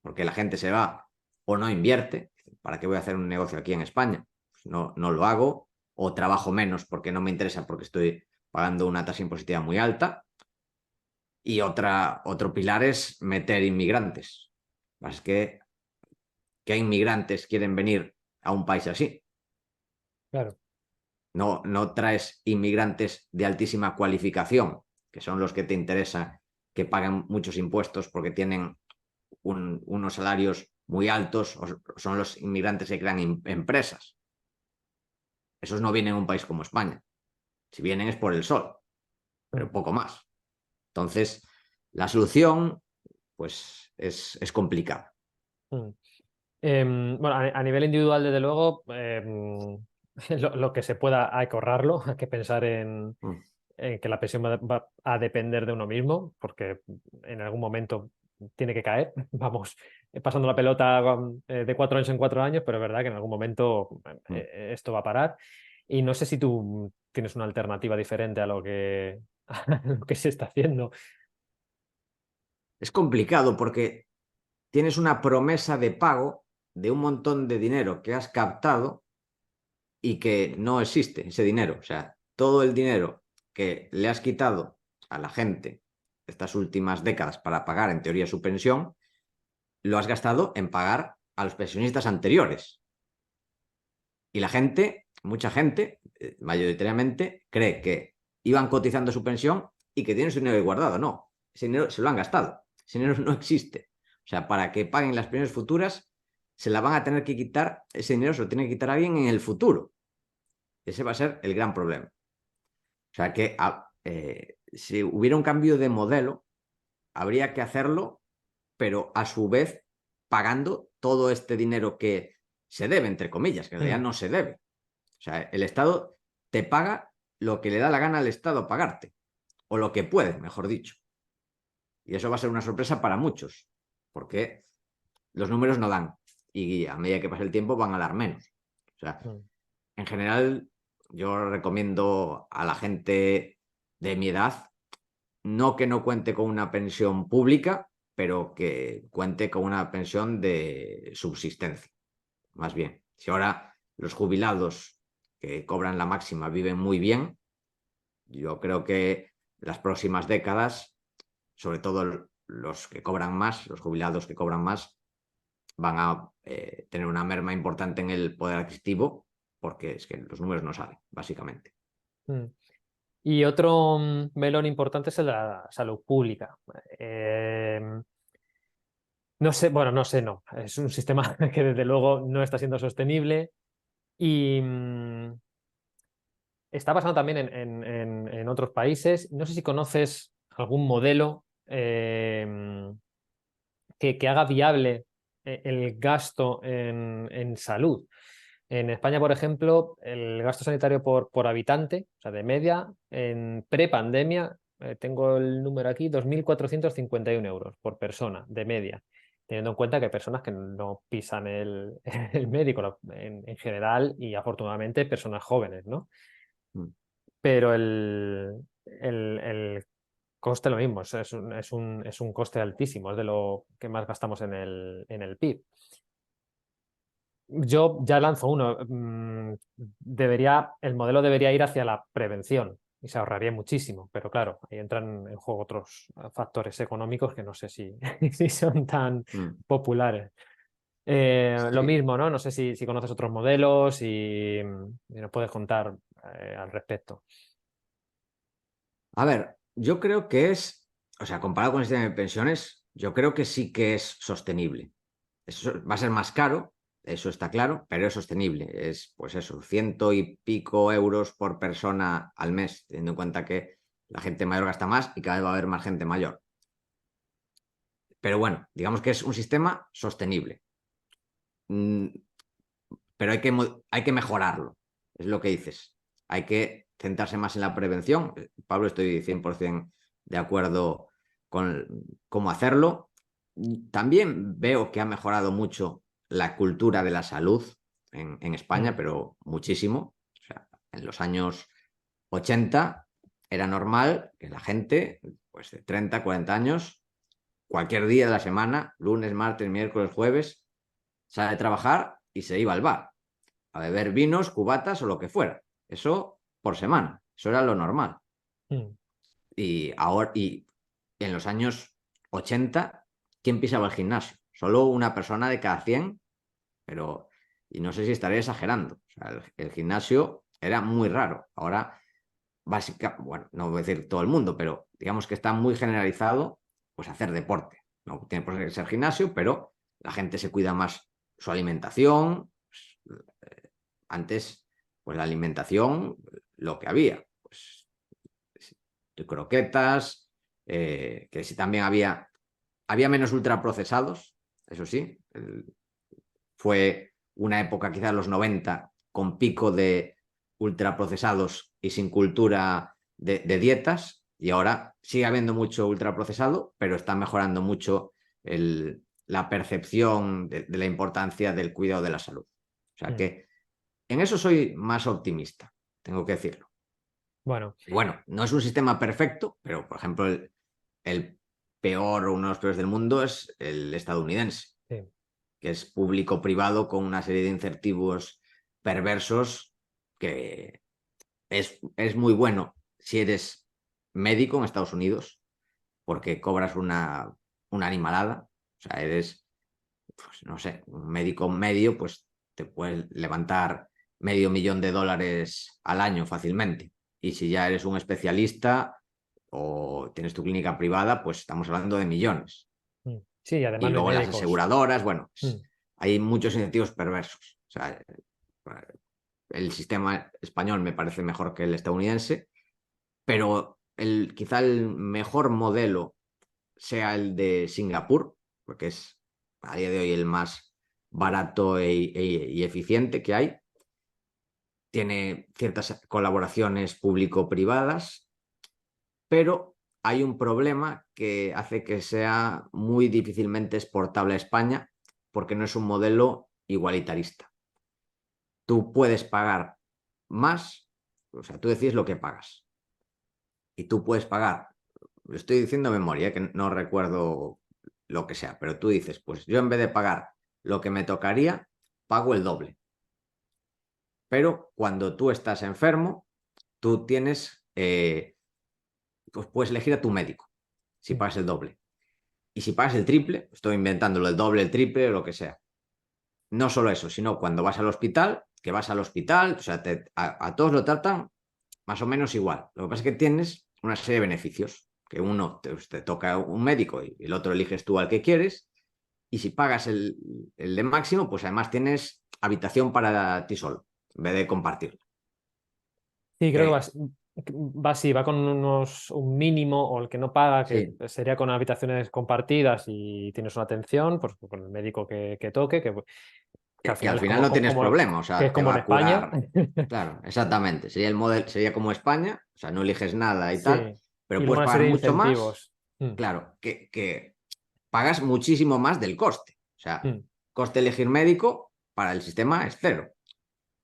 porque la gente se va o no invierte. ¿Para qué voy a hacer un negocio aquí en España? Pues no lo hago, o trabajo menos porque no me interesa porque estoy pagando una tasa impositiva muy alta. Y otro pilar es meter inmigrantes. Es que, ¿qué inmigrantes quieren venir a un país así? Claro. No traes inmigrantes de altísima cualificación, que son los que te interesa que paguen muchos impuestos porque tienen unos salarios muy altos, o son los inmigrantes que crean empresas. Esos no vienen a un país como España. Si vienen es por el sol, pero poco más. Entonces, la solución, pues, es complicada. Bueno, a nivel individual, desde luego, lo que se pueda hay que ahorrarlo, hay que pensar en que la pensión va a depender de uno mismo, porque en algún momento tiene que caer. Vamos pasando la pelota de 4 años en 4 años, pero es verdad que en algún momento esto va a parar. Y no sé si tú tienes una alternativa diferente a lo que, a lo que se está haciendo. Es complicado porque tienes una promesa de pago de un montón de dinero que has captado y que no existe ese dinero. O sea, todo el dinero que le has quitado a la gente estas últimas décadas para pagar, en teoría, su pensión, lo has gastado en pagar a los pensionistas anteriores. Y la gente, mucha gente, mayoritariamente, cree que iban cotizando su pensión y que tienen su dinero guardado. No, ese dinero se lo han gastado. Ese dinero no existe. O sea, para que paguen las pensiones futuras, se la van a tener que quitar, ese dinero se lo tiene que quitar a alguien en el futuro. Ese va a ser el gran problema. O sea que si hubiera un cambio de modelo, habría que hacerlo, pero a su vez pagando todo este dinero que se debe, entre comillas, que en realidad no se debe. O sea, el Estado te paga lo que le da la gana al Estado pagarte, o lo que puede, mejor dicho. Y eso va a ser una sorpresa para muchos, porque los números no dan, y a medida que pasa el tiempo van a dar menos. O sea, en general, yo recomiendo a la gente de mi edad, no que no cuente con una pensión pública, pero que cuente con una pensión de subsistencia. Más bien, si ahora los jubilados que cobran la máxima viven muy bien, yo creo que las próximas décadas, sobre todo los que cobran más, los jubilados que cobran más, van a tener una merma importante en el poder adquisitivo, porque es que los números no salen, básicamente. Y otro melón importante es el de la salud pública. No sé, bueno, no sé, no. Es un sistema que desde luego no está siendo sostenible y está pasando también en otros países. No sé si conoces algún modelo que haga viable el gasto en salud. En España, por ejemplo, el gasto sanitario por habitante, o sea, de media, en prepandemia, tengo el número aquí, 2.451 euros por persona, de media, teniendo en cuenta que hay personas que no pisan el médico en general y afortunadamente personas jóvenes, ¿no? Pero el coste lo mismo, es un coste altísimo, es de lo que más gastamos en el PIB. Yo ya lanzo uno. El modelo debería ir hacia la prevención y se ahorraría muchísimo, pero claro, ahí entran en juego otros factores económicos que no sé si, si son tan populares. Lo Sí. mismo, ¿no? No sé si conoces otros modelos y nos puedes contar al respecto. A ver, yo creo que es, o sea, comparado con el sistema de pensiones, yo creo que sí que es sostenible. Eso va a ser más caro, eso está claro, pero es sostenible. Es, pues eso, 100 y pico euros por persona al mes, teniendo en cuenta que la gente mayor gasta más y cada vez va a haber más gente mayor. Pero bueno, digamos que es un sistema sostenible. Pero hay que mejorarlo, es lo que dices. Hay que centrarse más en la prevención. Pablo, estoy 100% de acuerdo con cómo hacerlo. También veo que ha mejorado mucho la cultura de la salud en España, pero muchísimo. O sea, en los años 80 era normal que la gente, pues de 30, 40 años, cualquier día de la semana, lunes, martes, miércoles, jueves, sale a trabajar y se iba al bar a beber vinos, cubatas o lo que fuera. Eso por semana. Eso era lo normal. Y ahora, y en los años 80, ¿quién pisaba el gimnasio? Solo una persona de cada 100, pero, y no sé si estaré exagerando. O sea, el gimnasio era muy raro. Ahora, bueno, no voy a decir todo el mundo, pero digamos que está muy generalizado, pues hacer deporte. No tiene por qué ser gimnasio, pero la gente se cuida más su alimentación. Antes, pues la alimentación, lo que había, pues croquetas, que sí también había menos ultraprocesados, eso sí. Fue una época, quizás los 90, con pico de ultraprocesados y sin cultura de dietas, y ahora sigue habiendo mucho ultraprocesado, pero está mejorando mucho la percepción de la importancia del cuidado de la salud. O sea que en eso soy más optimista, tengo que decirlo. Bueno, Bueno, no es un sistema perfecto, pero por ejemplo el peor o uno de los peores del mundo es el estadounidense, sí. que es público-privado con una serie de incentivos perversos que es muy bueno si eres médico en Estados Unidos, porque cobras una animalada. O sea, eres, pues, no sé, un médico medio, pues te puedes levantar $500,000 al año fácilmente. Y si ya eres un especialista o tienes tu clínica privada, pues estamos hablando de millones. Sí, Y además no hay luego las médicos. aseguradoras, bueno, hay muchos incentivos perversos. O sea, el sistema español me parece mejor que el estadounidense, pero quizá el mejor modelo sea el de Singapur, porque es a día de hoy el más barato y eficiente que hay. Tiene ciertas colaboraciones público-privadas, pero hay un problema que hace que sea muy difícilmente exportable a España porque no es un modelo igualitarista. Tú puedes pagar más, o sea, tú decides lo que pagas y tú puedes pagar, lo estoy diciendo de memoria, que no recuerdo lo que sea, pero tú dices, pues yo en vez de pagar lo que me tocaría, pago el doble. Pero cuando tú estás enfermo, tú tienes, pues puedes elegir a tu médico, si pagas el doble. Y si pagas el triple, estoy inventándolo, el doble, el triple, o lo que sea. No solo eso, sino cuando vas al hospital, que vas al hospital, o sea, a todos lo tratan más o menos igual. Lo que pasa es que tienes una serie de beneficios, que uno te toca un médico y el otro eliges tú al que quieres, y si pagas el de máximo, pues además tienes habitación para ti solo, en vez de compartirla. Sí, creo que Que, va así, va con un mínimo o el que no paga, que sí, sería con habitaciones compartidas y tienes una atención, pues con el médico que toque, que al que final al es final como, no tienes problema, o que sea, es te como va en a España. curar. Claro, exactamente. Sería el modelo, sería como España, o sea, no eliges nada y Sí, tal, y pero luego puedes una pagar serie de mucho más, incentivos. claro, que pagas muchísimo más del coste. O sea, Mm. coste elegir médico para el sistema es cero.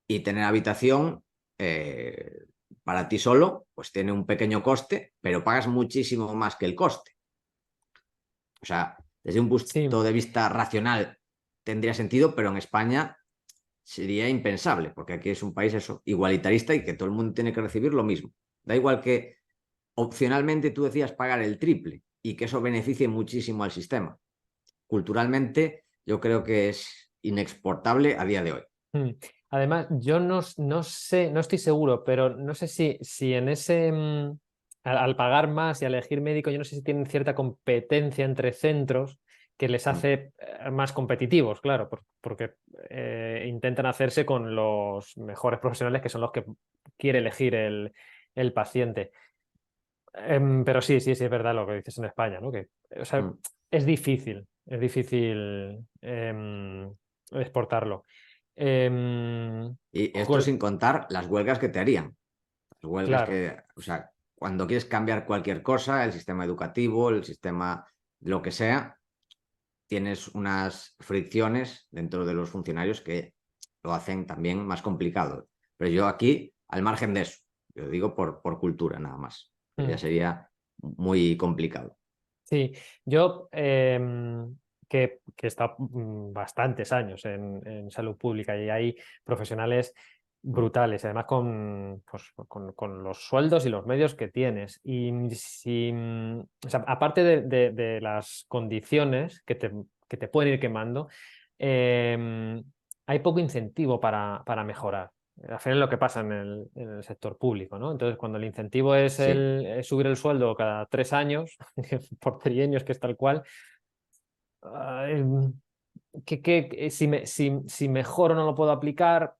Y tener habitación eh, para ti solo, pues tiene un pequeño coste, pero pagas muchísimo más que el coste. O sea, desde un Sí, punto de vista racional tendría sentido, pero en España sería impensable, porque aquí es un país eso, igualitarista y que todo el mundo tiene que recibir lo mismo. Da igual que opcionalmente tú decías pagar el triple y que eso beneficie muchísimo al sistema. Culturalmente, yo creo que es inexportable a día de hoy. Mm. Además, yo no sé, no estoy seguro, pero no sé si en al pagar más y a elegir médico, yo no sé si tienen cierta competencia entre centros que les hace más competitivos, claro, porque intentan hacerse con los mejores profesionales que son los que quiere elegir el paciente. Pero sí, sí, sí, es verdad lo que dices en España, ¿no? Que, o sea, Mm. es difícil exportarlo. Y esto Pues, sin contar las huelgas que te harían. Las huelgas claro. que, o sea, cuando quieres cambiar cualquier cosa, el sistema educativo, el sistema, lo que sea, tienes unas fricciones dentro de los funcionarios que lo hacen también más complicado. Pero yo aquí, al margen de eso, yo digo por cultura nada más, que ya Mm. sería muy complicado. Sí, yo que he estado bastantes años en salud pública y hay profesionales Mm, brutales, además pues, con los sueldos y los medios que tienes. Y si, o sea, aparte de las condiciones que te pueden ir quemando, em, hay poco incentivo para mejorar. Al final es lo que pasa en el sector público, ¿no? Entonces, cuando el incentivo es sí, es subir el sueldo cada 3 años, por trienios, que es tal cual, ay, si mejoro no lo puedo aplicar,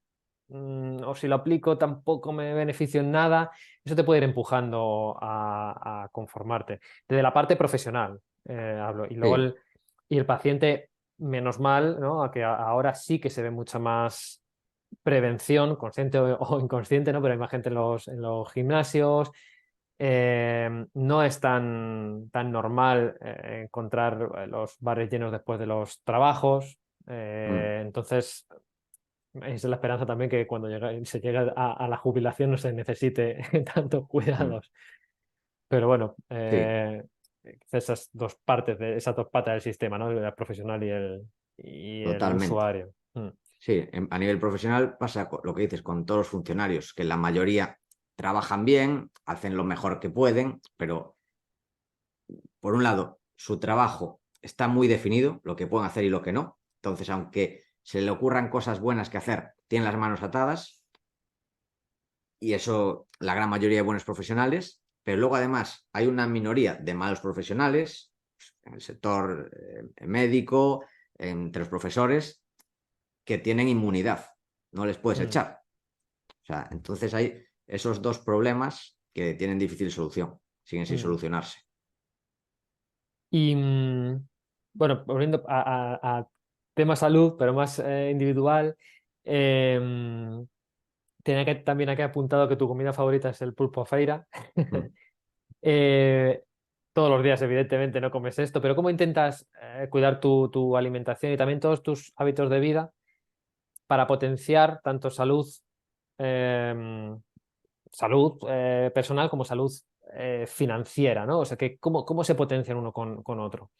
o si lo aplico tampoco me beneficio en nada, eso te puede ir empujando a conformarte. Desde la parte profesional, hablo. Y luego sí. y el paciente, menos mal, ¿no? A que ahora sí que se ve mucha más prevención, consciente o inconsciente, ¿no? Pero hay más gente en los gimnasios. No es tan normal encontrar los bares llenos después de los trabajos. Mm, Entonces, esa es la esperanza también que cuando se llega a la jubilación no se necesite tantos mm, cuidados. Pero bueno, sí, esas dos partes, esas dos patas del sistema, ¿no? El profesional y el totalmente. usuario. Mm, Sí, a nivel profesional pasa lo que dices con todos los funcionarios, que la mayoría trabajan bien, hacen lo mejor que pueden, pero por un lado, su trabajo está muy definido, lo que pueden hacer y lo que no. Entonces, aunque se le ocurran cosas buenas que hacer, tienen las manos atadas y eso la gran mayoría de buenos profesionales, pero luego además hay una minoría de malos profesionales en el sector médico, entre los profesores, que tienen inmunidad, no les puedes mm, echar. O sea, entonces hay esos dos problemas que tienen difícil solución, siguen sin mm. solucionarse. Y bueno, volviendo a tema salud, pero más individual, tenía que también aquí apuntado que tu comida favorita es el pulpo a feira. Mm. Eh, todos los días, evidentemente, no comes esto, pero ¿cómo intentas cuidar tu alimentación y también todos tus hábitos de vida para potenciar tanto em, salud personal como salud financiera, ¿no? O sea, que cómo se potencian uno con otro.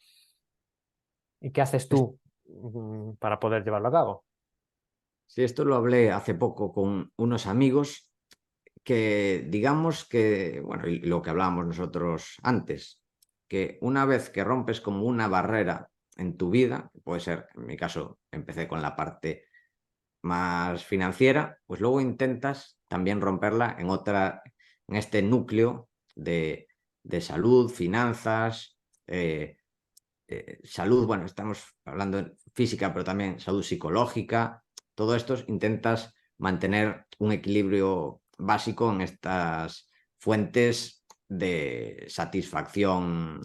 ¿Y qué haces tú para poder llevarlo a cabo? Sí, esto lo hablé hace poco con unos amigos que digamos que, bueno, y lo que hablábamos nosotros antes, que una vez que rompes como una barrera en tu vida, puede ser, en mi caso, empecé con la parte más financiera, pues luego intentas también romperla en otra, en este núcleo de salud, finanzas, eh, salud, bueno, estamos hablando de física, pero también salud psicológica, todo esto intentas mantener un equilibrio básico en estas fuentes de satisfacción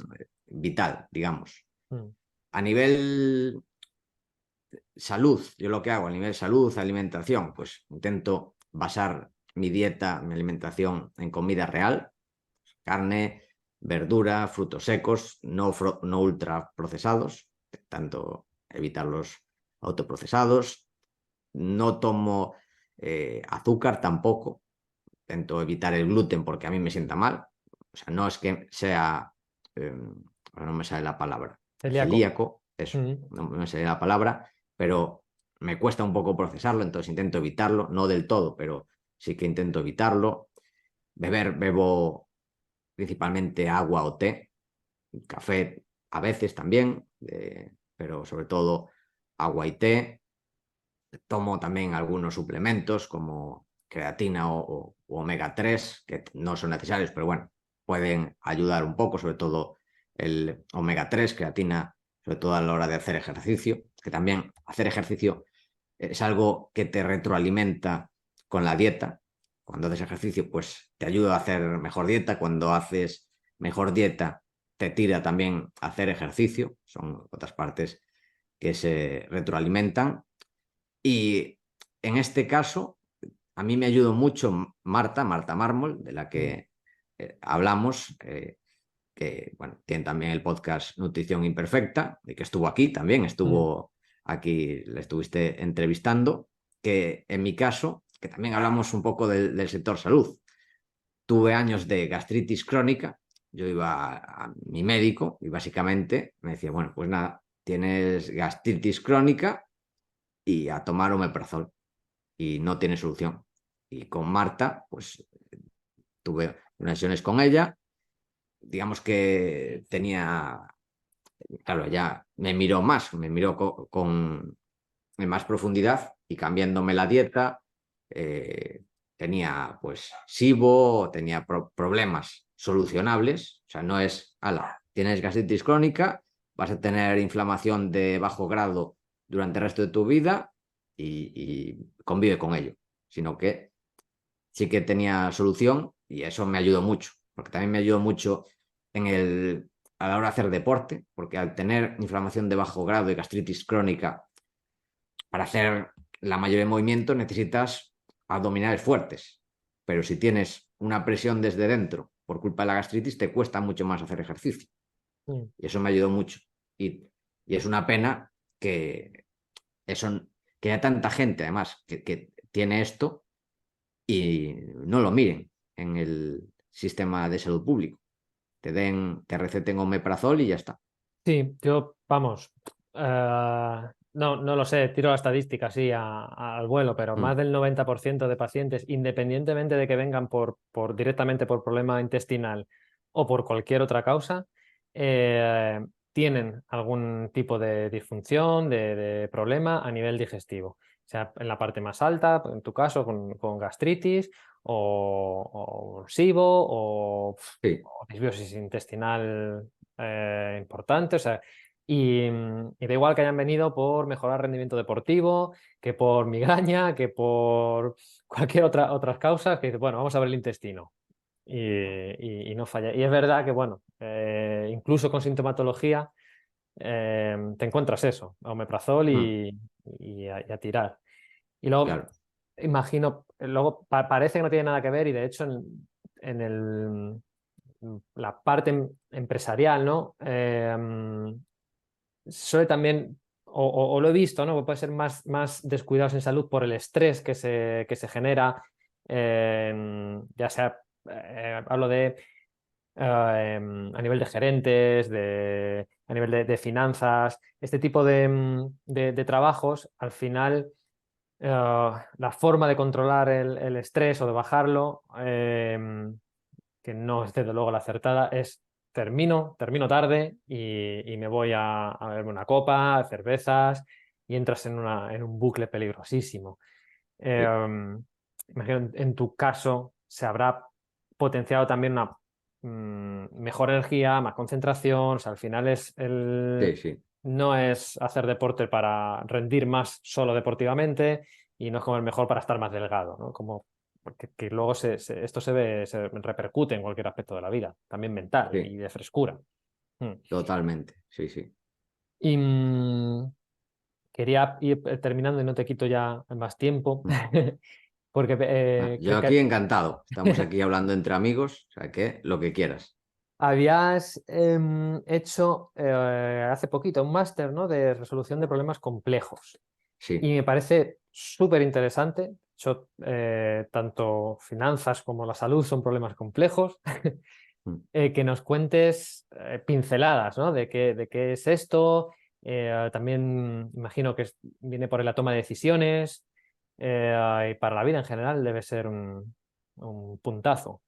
vital, digamos. Mm, A nivel salud, yo lo que hago a nivel salud, alimentación, pues intento basar mi dieta, mi alimentación en comida real, carne, verdura, frutos secos, no ultra procesados, tanto evitar los autoprocesados. No tomo azúcar tampoco, intento evitar el gluten porque a mí me sienta mal. O sea, no es que sea, ahora no me sale la palabra, celíaco. celíaco, eso, Mm, no me sale la palabra, pero me cuesta un poco procesarlo, entonces intento evitarlo, no del todo, pero sí que intento evitarlo. Bebo principalmente agua o té, café a veces también, pero sobre todo agua y té. Tomo también algunos suplementos como creatina o omega 3 que no son necesarios, pero bueno, pueden ayudar un poco, sobre todo el omega 3, creatina, sobre todo a la hora de hacer ejercicio, que también hacer ejercicio es algo que te retroalimenta con la dieta. Cuando haces ejercicio, pues te ayuda a hacer mejor dieta. Cuando haces mejor dieta, te tira también a hacer ejercicio. Son otras partes que se retroalimentan. Y en este caso, a mí me ayudó mucho Marta Mármol, de la que hablamos, que bueno, tiene también el podcast Nutrición Imperfecta, y que estuvo aquí también, estuvo aquí, le estuviste entrevistando, que en mi caso, que también hablamos un poco del sector salud, tuve años de gastritis crónica, yo iba a mi médico y básicamente me decía, bueno, pues nada, tienes gastritis crónica y a tomar omeprazol y no tiene solución. Y con Marta, pues tuve unas sesiones con ella, digamos que tenía, claro, ya me miró más, me miró en más profundidad y cambiándome la dieta, tenía pues SIBO, tenía problemas solucionables, o sea, no es, ala, tienes gastritis crónica, vas a tener inflamación de bajo grado durante el resto de tu vida y convive con ello, sino que sí que tenía solución y eso me ayudó mucho, porque también me ayudó mucho a la hora de hacer deporte, porque al tener inflamación de bajo grado y gastritis crónica, para hacer la mayoría de movimientos necesitas abdominales fuertes, pero si tienes una presión desde dentro por culpa de la gastritis, te cuesta mucho más hacer ejercicio. Y eso me ayudó mucho. Y es una pena que, eso, que haya tanta gente, además, que tiene esto y no lo miren en el sistema de salud público. Te receten omeprazol y ya está. Sí, yo, vamos, no lo sé, tiro la estadística así al vuelo, pero más del 90% de pacientes, independientemente de que vengan directamente por problema intestinal o por cualquier otra causa, tienen algún tipo de disfunción, de problema a nivel digestivo. O sea, en la parte más alta, en tu caso, con gastritis o SIBO Sí, o disbiosis intestinal importante, o sea, y da igual que hayan venido por mejorar rendimiento deportivo, que por migraña, que por cualquier otras causas, que dice, bueno, vamos a ver el intestino. Y no falla. Y es verdad que, bueno, incluso con sintomatología, te encuentras eso, omeprazol y a tirar. Y luego, claro. imagino, luego parece que no tiene nada que ver y de hecho la parte empresarial, ¿no? Suele también, o lo he visto, ¿no? Que puede ser más descuidados en salud por el estrés que se genera, ya sea, hablo de a nivel de gerentes, a nivel de finanzas, este tipo de trabajos, al final la forma de controlar el estrés o de bajarlo, que no es desde luego la acertada, es termino tarde y me voy a beberme una copa, cervezas, y entras en un bucle peligrosísimo. Sí, Imagino en tu caso se habrá potenciado también una mejor energía, más concentración. O sea, al final sí, sí. no es hacer deporte para rendir más solo deportivamente y no es comer mejor para estar más delgado, ¿no? Como que luego esto se repercute en cualquier aspecto de la vida, también mental Sí, y de frescura. Mm. totalmente. Sí, sí. Y quería ir terminando y no te quito ya más tiempo, porque Yo aquí encantado. Estamos aquí hablando entre amigos, o sea que lo que quieras. habías hecho hace poquito un máster, ¿no? De resolución de problemas complejos. Y Sí. me parece súper interesante. Tanto finanzas como la salud son problemas complejos. Que nos cuentes pinceladas, ¿no? De qué es esto. También imagino que viene por la toma de decisiones y para la vida en general debe ser un puntazo.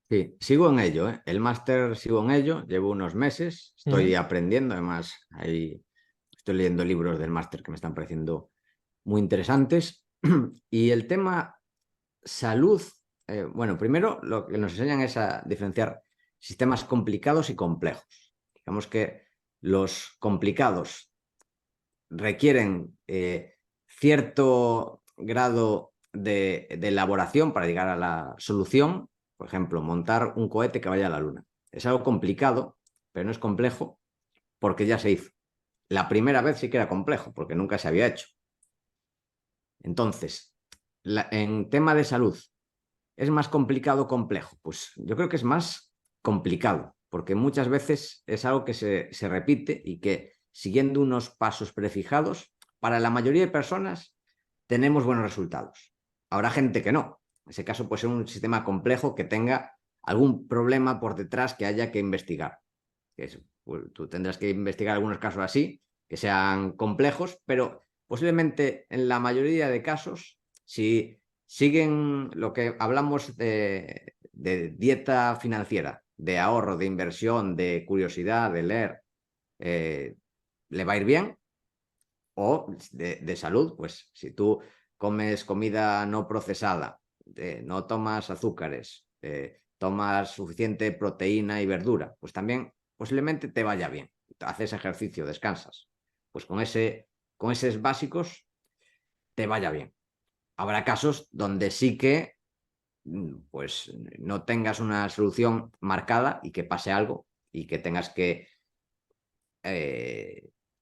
Sí, sigo en ello, ¿eh? El máster sigo en ello, llevo unos meses, estoy Ujú. aprendiendo, además ahí estoy leyendo libros del máster que me están pareciendo muy interesantes. Y el tema salud, bueno, primero lo que nos enseñan es a diferenciar sistemas complicados y complejos. Digamos que los complicados requieren cierto grado de elaboración para llegar a la solución. Por ejemplo, montar un cohete que vaya a la Luna. Es algo complicado, pero no es complejo porque ya se hizo. La primera vez sí que era complejo, porque nunca se había hecho. Entonces, en tema de salud, ¿es más complicado o complejo? Pues yo creo que es más complicado, porque muchas veces es algo que se repite y que, siguiendo unos pasos prefijados, para la mayoría de personas tenemos buenos resultados. Habrá gente que no. En ese caso puede ser un sistema complejo que tenga algún problema por detrás que haya que investigar. Pues, tú tendrás que investigar algunos casos así, que sean complejos, pero posiblemente en la mayoría de casos, si siguen lo que hablamos de dieta financiera, de ahorro, de inversión, de curiosidad, de leer, le va a ir bien. O de salud, pues si tú comes comida no procesada, no tomas azúcares, tomas suficiente proteína y verdura, pues también posiblemente te vaya bien. Haces ejercicio, descansas. Pues con esos básicos te vaya bien. Habrá casos donde sí que pues no tengas una solución marcada y que pase algo y que tengas que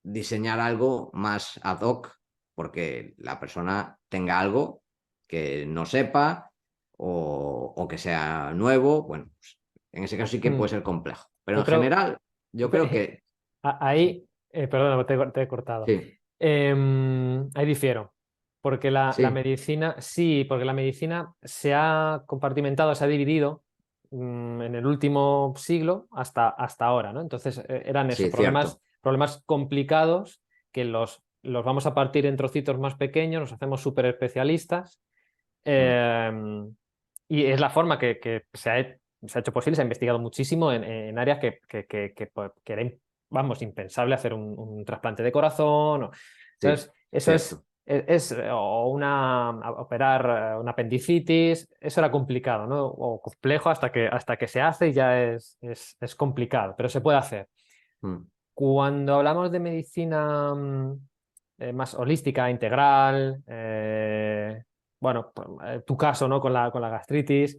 diseñar algo más ad hoc porque la persona tenga algo que no sepa o que sea nuevo. Bueno, pues, en ese caso sí que puede ser complejo. Pero Yo en creo, general, yo creo que ahí, perdona, te he cortado. sí, Ahí difiero, porque la sí, medicina, sí, porque la medicina se ha compartimentado, se ha dividido en el último siglo hasta ahora, ¿no? Entonces eran eso, sí, cierto. problemas complicados que los vamos a partir en trocitos más pequeños, nos hacemos súper especialistas Mm, y es la forma que se ha hecho posible, se ha investigado muchísimo en áreas que era, vamos, impensable hacer un trasplante de corazón. sí, Entonces, eso cierto. o operar una apendicitis, eso era complicado, ¿no? O complejo hasta que se hace y ya es complicado, pero se puede hacer. Mm, Cuando hablamos de medicina más holística, integral, bueno, pues, tu caso, ¿no? Con la gastritis,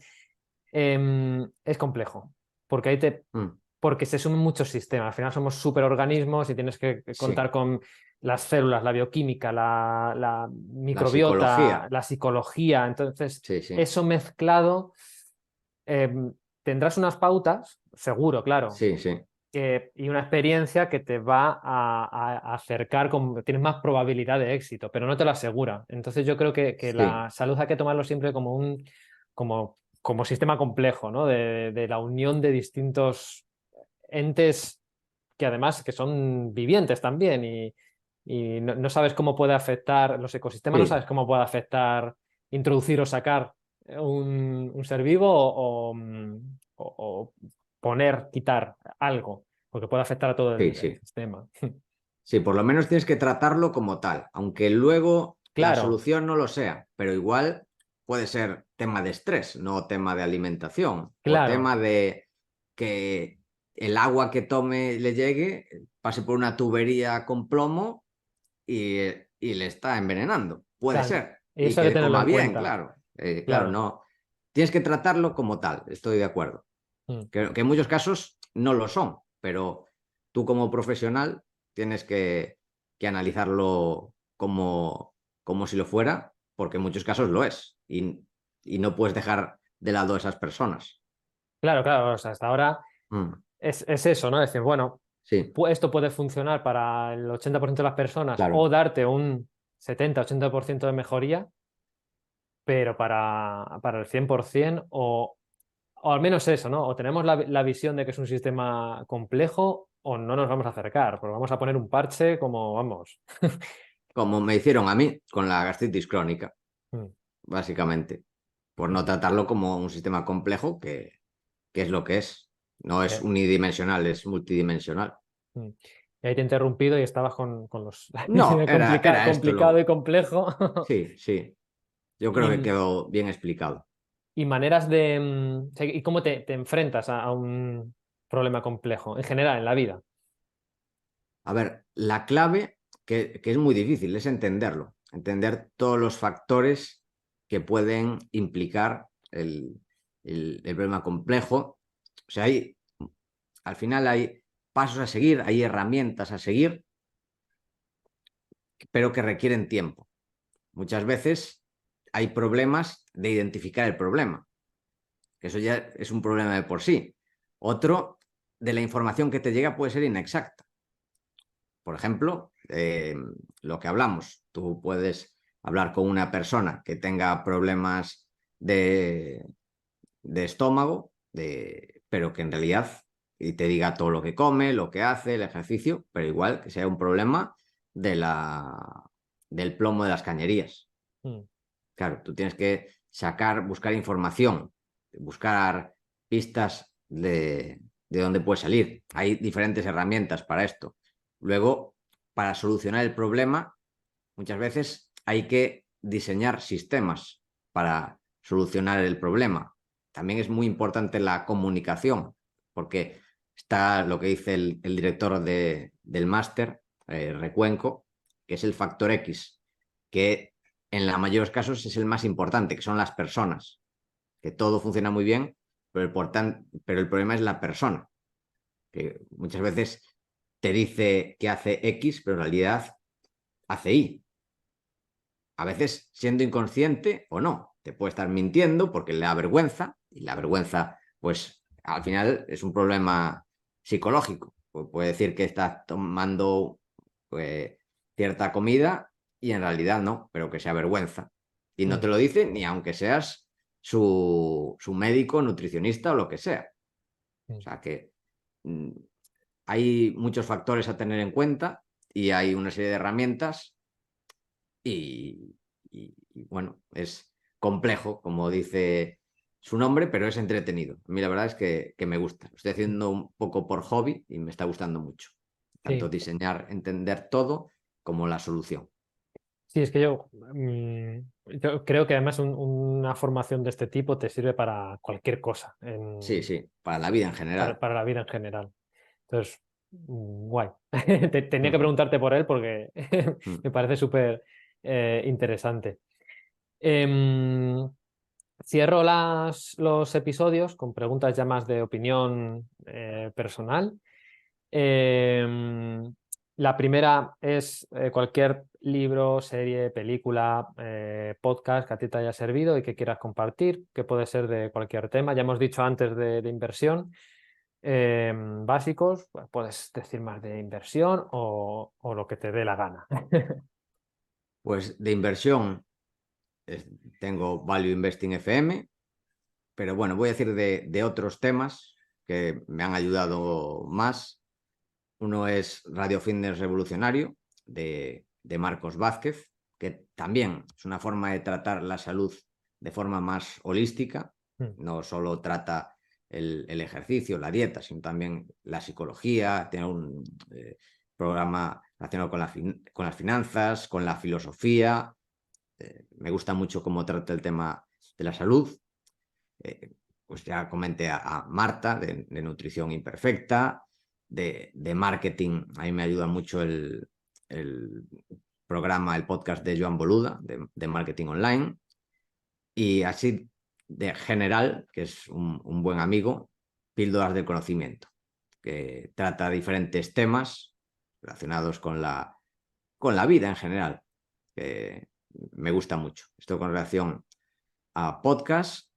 es complejo, porque mm, porque se suman muchos sistemas. Al final somos superorganismos y tienes que sí, contar con las células, la bioquímica, la la microbiota, psicología. la psicología. Entonces, Sí, sí, eso mezclado, tendrás unas pautas, seguro, claro, sí, sí, y una experiencia que te va a acercar, tienes más probabilidad de éxito, pero no te lo asegura. Entonces yo creo que sí, la salud hay que tomarlo siempre como sistema complejo, ¿no? De la unión de distintos entes que además que son vivientes también y no sabes cómo puede afectar los ecosistemas, no sí, sabes cómo puede afectar introducir o sacar un ser vivo o poner, quitar algo, porque puede afectar a todo sí, el sí. sistema. Sí, por lo menos tienes que tratarlo como tal, aunque luego la Claro, solución no lo sea, pero igual puede ser tema de estrés, no tema de alimentación, o claro, tema de que el agua que tome le llegue, pase por una tubería con plomo y le está envenenando. Puede claro. ser, Y y eso hay que que tenerlo coma en bien, cuenta, claro. Claro, claro. no. Tienes que tratarlo como tal, estoy de acuerdo. Mm. Que en muchos casos no lo son, pero tú como profesional tienes que analizarlo como si lo fuera, porque en muchos casos lo es, y no puedes dejar de lado a esas personas. Claro, claro. O sea, hasta ahora Mm, es eso, ¿no? Decir, bueno, sí, esto puede funcionar para el 80% de las personas o claro, darte un 70-80% de mejoría, pero para el 100% o al menos eso, ¿no? O tenemos la visión de que es un sistema complejo o no nos vamos a acercar, porque vamos a poner un parche como, vamos. como me hicieron a mí con la gastritis crónica, Mm, básicamente, por no mm, tratarlo como un sistema complejo que es lo que es. No es eh, unidimensional, es multidimensional. mm. Y ahí te he interrumpido y estabas con los No, era esto complicado y lo... complejo. Sí, sí. Yo creo Y, que quedó bien explicado. y maneras de... o sea, ¿y cómo te enfrentas a un problema complejo en general en la vida? A ver, la clave, que es muy difícil, es entenderlo, entender todos los factores que pueden implicar el problema complejo. O sea, al final hay pasos a seguir, hay herramientas a seguir, pero que requieren tiempo. Muchas veces hay problemas de identificar el problema, que eso ya es un problema de por sí. Otro, de la información que te llega puede ser inexacta. Por ejemplo, lo que hablamos, tú puedes hablar con una persona que tenga problemas de estómago, pero que en realidad y te diga todo lo que come, lo que hace, el ejercicio, pero igual que sea un problema del plomo de las cañerías. Mm, Claro, tú tienes que buscar información, buscar pistas de dónde puede salir. Hay diferentes herramientas para esto. Luego, para solucionar el problema, muchas veces hay que diseñar sistemas para solucionar el problema. También es muy importante la comunicación, porque está lo que dice el director del máster, Recuenco, que es el factor X, que en la mayoría de los casos es el más importante, que son las personas, que todo funciona muy bien, pero el problema es la persona, que muchas veces te dice que hace X, pero en realidad hace Y. A veces siendo inconsciente o no, te puede estar mintiendo porque le da vergüenza, y la vergüenza, pues al final es un problema psicológico. Puede decir que está tomando pues, cierta comida y en realidad no, pero que se avergüenza. Y no te mm, lo dice ni aunque seas su médico, nutricionista o lo que sea. O mm. sea que mm, hay muchos factores a tener en cuenta y hay una serie de herramientas y bueno, es complejo, como dice su nombre, pero es entretenido. A mí la verdad es que me gusta. Lo estoy haciendo un poco por hobby y me está gustando mucho. Tanto Sí, diseñar, entender todo, como la solución. sí, es que yo creo que además una formación de este tipo te sirve para cualquier cosa, Sí, sí, para la vida en general. para la vida en general. Entonces, guay. Tenía que Ujú, preguntarte por él porque ujú. me parece súper interesante. Em, Cierro los episodios con preguntas ya más de opinión personal. Em, la primera es cualquier libro, serie, película, podcast que a ti te haya servido y que quieras compartir, que puede ser de cualquier tema. Ya hemos dicho antes de inversión básicos, pues puedes decir más de inversión o lo que te dé la gana. Pues de inversión tengo Value Investing FM, pero bueno, voy a decir de otros temas que me han ayudado más. Uno es Radio Fitness Revolucionario, de Marcos Vázquez, que también es una forma de tratar la salud de forma más holística. Mm, No solo trata el ejercicio, la dieta, sino también la psicología. Tiene un programa relacionado con las finanzas, con la filosofía. Me gusta mucho cómo trata el tema de la salud. Pues ya comenté a Marta de Nutrición Imperfecta, de marketing. A mí me ayuda mucho el programa, el podcast de Joan Boluda, de marketing online. Y así de general, que es un buen amigo, Píldoras del Conocimiento, que trata diferentes temas relacionados con la vida en general, que me gusta mucho. Esto con relación a podcast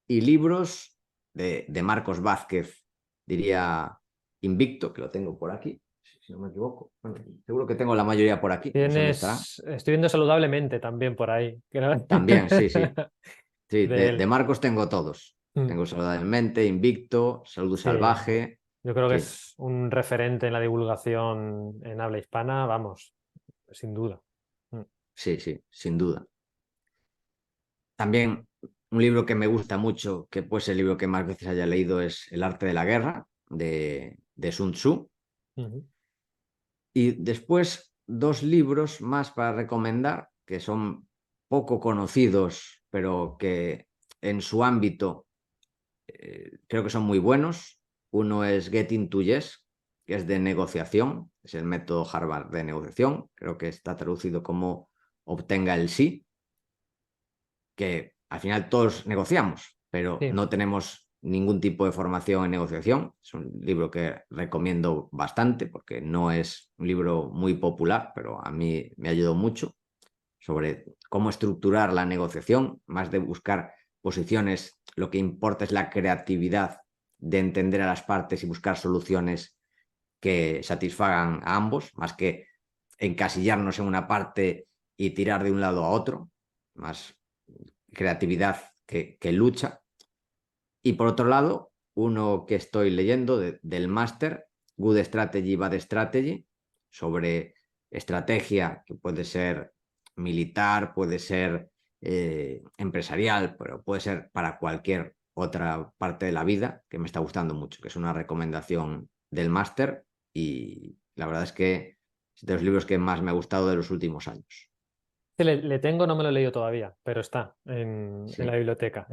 y libros de Marcos Vázquez, diría Invicto, que lo tengo por aquí, si no me equivoco. Bueno, seguro que tengo la mayoría por aquí, no sé dónde estarán. Estoy viendo saludablemente también por ahí. También, sí, sí. Sí, De de él. Marcos tengo todos. Mm, Tengo Saludablemente, Invicto, Salud sí, Salvaje. yo creo que Sí, es un referente en la divulgación en habla hispana, vamos, sin duda. Mm, sí, sí, sin duda. También un libro que me gusta mucho, que pues el libro que más veces haya leído, es El arte de la guerra, de Sun Tzu. ujú, Y después dos libros más para recomendar, que son poco conocidos, pero que en su ámbito creo que son muy buenos. Uno es Getting to Yes, que es de negociación, es el método Harvard de negociación, creo que está traducido como obtenga el sí, que al final todos negociamos, pero Sí. no tenemos ningún tipo de formación en negociación. Es un libro que recomiendo bastante porque no es un libro muy popular, pero a mí me ayudó mucho sobre cómo estructurar la negociación, más de buscar posiciones, lo que importa es la creatividad de entender a las partes y buscar soluciones que satisfagan a ambos, más que encasillarnos en una parte y tirar de un lado a otro, más creatividad que lucha. Y por otro lado, uno que estoy leyendo del máster, Good Strategy, Bad Strategy, sobre estrategia que puede ser militar, puede ser empresarial, pero puede ser para cualquier otra parte de la vida, que me está gustando mucho, que es una recomendación del máster y la verdad es que es de los libros que más me ha gustado de los últimos años. Sí, le tengo, no me lo he leído todavía, pero está en la Sí. biblioteca.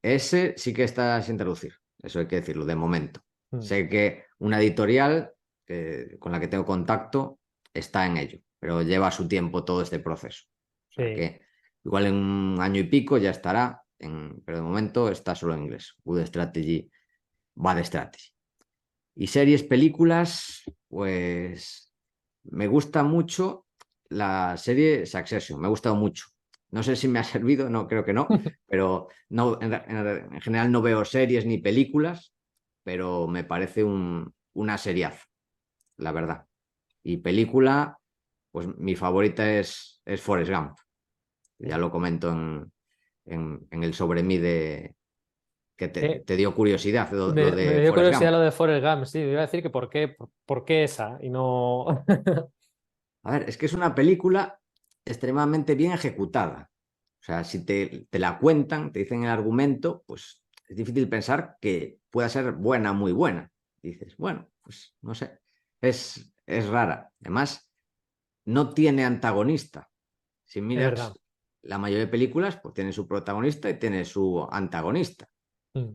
Ese sí que está sin traducir, eso hay que decirlo, de momento. Mm. Sé que una editorial con la que tengo contacto está en ello, pero lleva su tiempo todo este proceso. O sea Sí. que igual en un año y pico ya estará, pero de momento está solo en inglés. Good Strategy, Bad Strategy. Y series, películas, pues me gusta mucho la serie Succession, me ha gustado mucho. No sé si me ha servido, no, creo que no, pero no, en general no veo series ni películas, pero me parece una seriaza, la verdad. Y película, pues mi favorita es Forrest Gump. Ya Sí. lo comento en el sobre mí que Eh, te dio curiosidad lo me de dio Forrest curiosidad Gump. lo de Forrest Gump, sí, iba a decir que por qué esa y no... A ver, es que es una película extremadamente bien ejecutada. O sea, si te la cuentan, te dicen el argumento, pues es difícil pensar que pueda ser buena, muy buena. Dices, bueno, pues no sé, es rara. Además, no tiene antagonista. Si Es verdad. miras la mayoría de películas, pues tiene su protagonista y tiene su antagonista. Mm.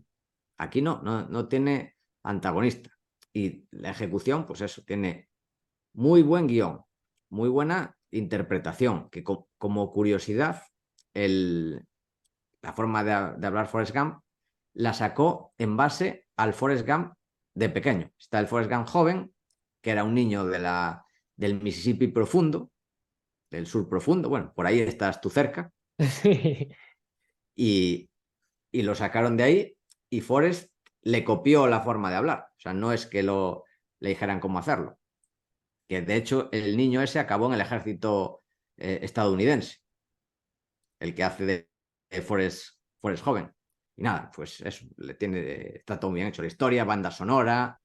Aquí no tiene antagonista. Y la ejecución, pues eso, tiene muy buen guión, muy buena interpretación, que como curiosidad, la forma de hablar Forrest Gump la sacó en base al Forrest Gump de pequeño. Está el Forrest Gump joven, que era un niño del Mississippi profundo, del sur profundo, bueno, por ahí estás tú cerca, Sí. y, y lo sacaron de ahí y Forrest le copió la forma de hablar. O sea, no es que le dijeran cómo hacerlo, que de hecho el niño ese acabó en el ejército estadounidense, el que hace de Forrest joven. Y nada, pues eso, está todo bien hecho. La historia, banda sonora,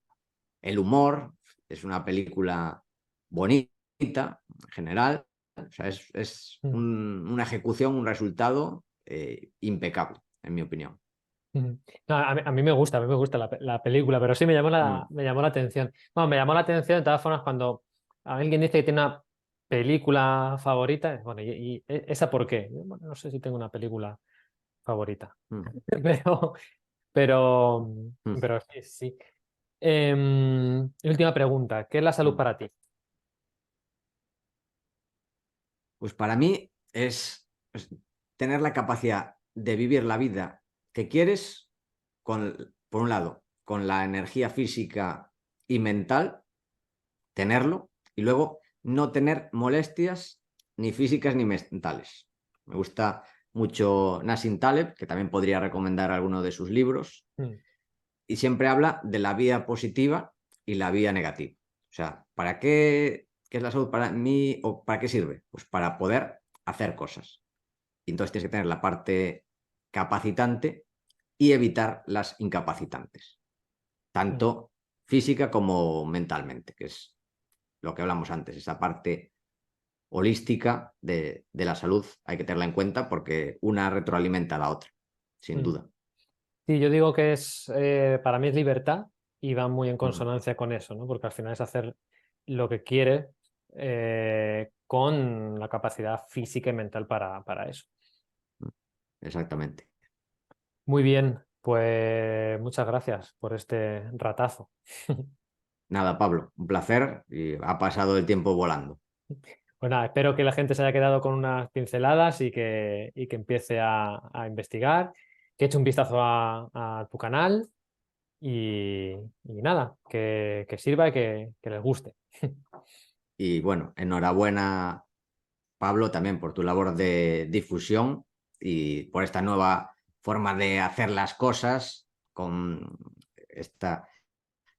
el humor, es una película bonita en general. O sea, es Mm. una ejecución, un resultado impecable, en mi opinión. Mm. No, a mí a mí me gusta la película, pero sí Mm. me llamó la atención. Bueno, me llamó la atención de todas formas cuando alguien dice que tiene una película favorita. Bueno, esa por qué? Bueno, no sé si tengo una película favorita, Mm. pero, pero, Mm. pero sí, sí. Última pregunta, ¿qué es la salud Mm. para ti? Pues para mí es tener la capacidad de vivir la vida que quieres, por un lado, con la energía física y mental, tenerlo, y luego no tener molestias ni físicas ni mentales. Me gusta mucho Nassim Taleb, que también podría recomendar alguno de sus libros, Mm. y siempre habla de la vía positiva y la vía negativa. O sea, ¿para qué es la salud para mí o para qué sirve? Pues para poder hacer cosas. Y entonces tienes que tener la parte capacitante y evitar las incapacitantes, Mm. tanto física como mentalmente, que es lo que hablamos antes, esa parte holística de la salud hay que tenerla en cuenta porque una retroalimenta a la otra, sin Mm. duda. Sí, yo digo que para mí es libertad y va muy en Mm. consonancia con eso, ¿no? Porque al final es hacer lo que quiere con la capacidad física y mental para eso. Exactamente. Muy bien, pues muchas gracias por este ratazo. Nada, Pablo, un placer y ha pasado el tiempo volando. Pues nada, espero que la gente se haya quedado con unas pinceladas y que empiece a investigar, que eche un vistazo a tu canal y nada, que sirva y que les guste. Y bueno, enhorabuena, Pablo, también por tu labor de difusión y por esta nueva forma de hacer las cosas con esta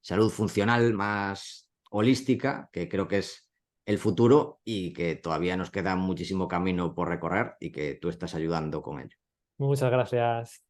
salud funcional más holística, que creo que es el futuro y que todavía nos queda muchísimo camino por recorrer y que tú estás ayudando con ello. Muchas gracias.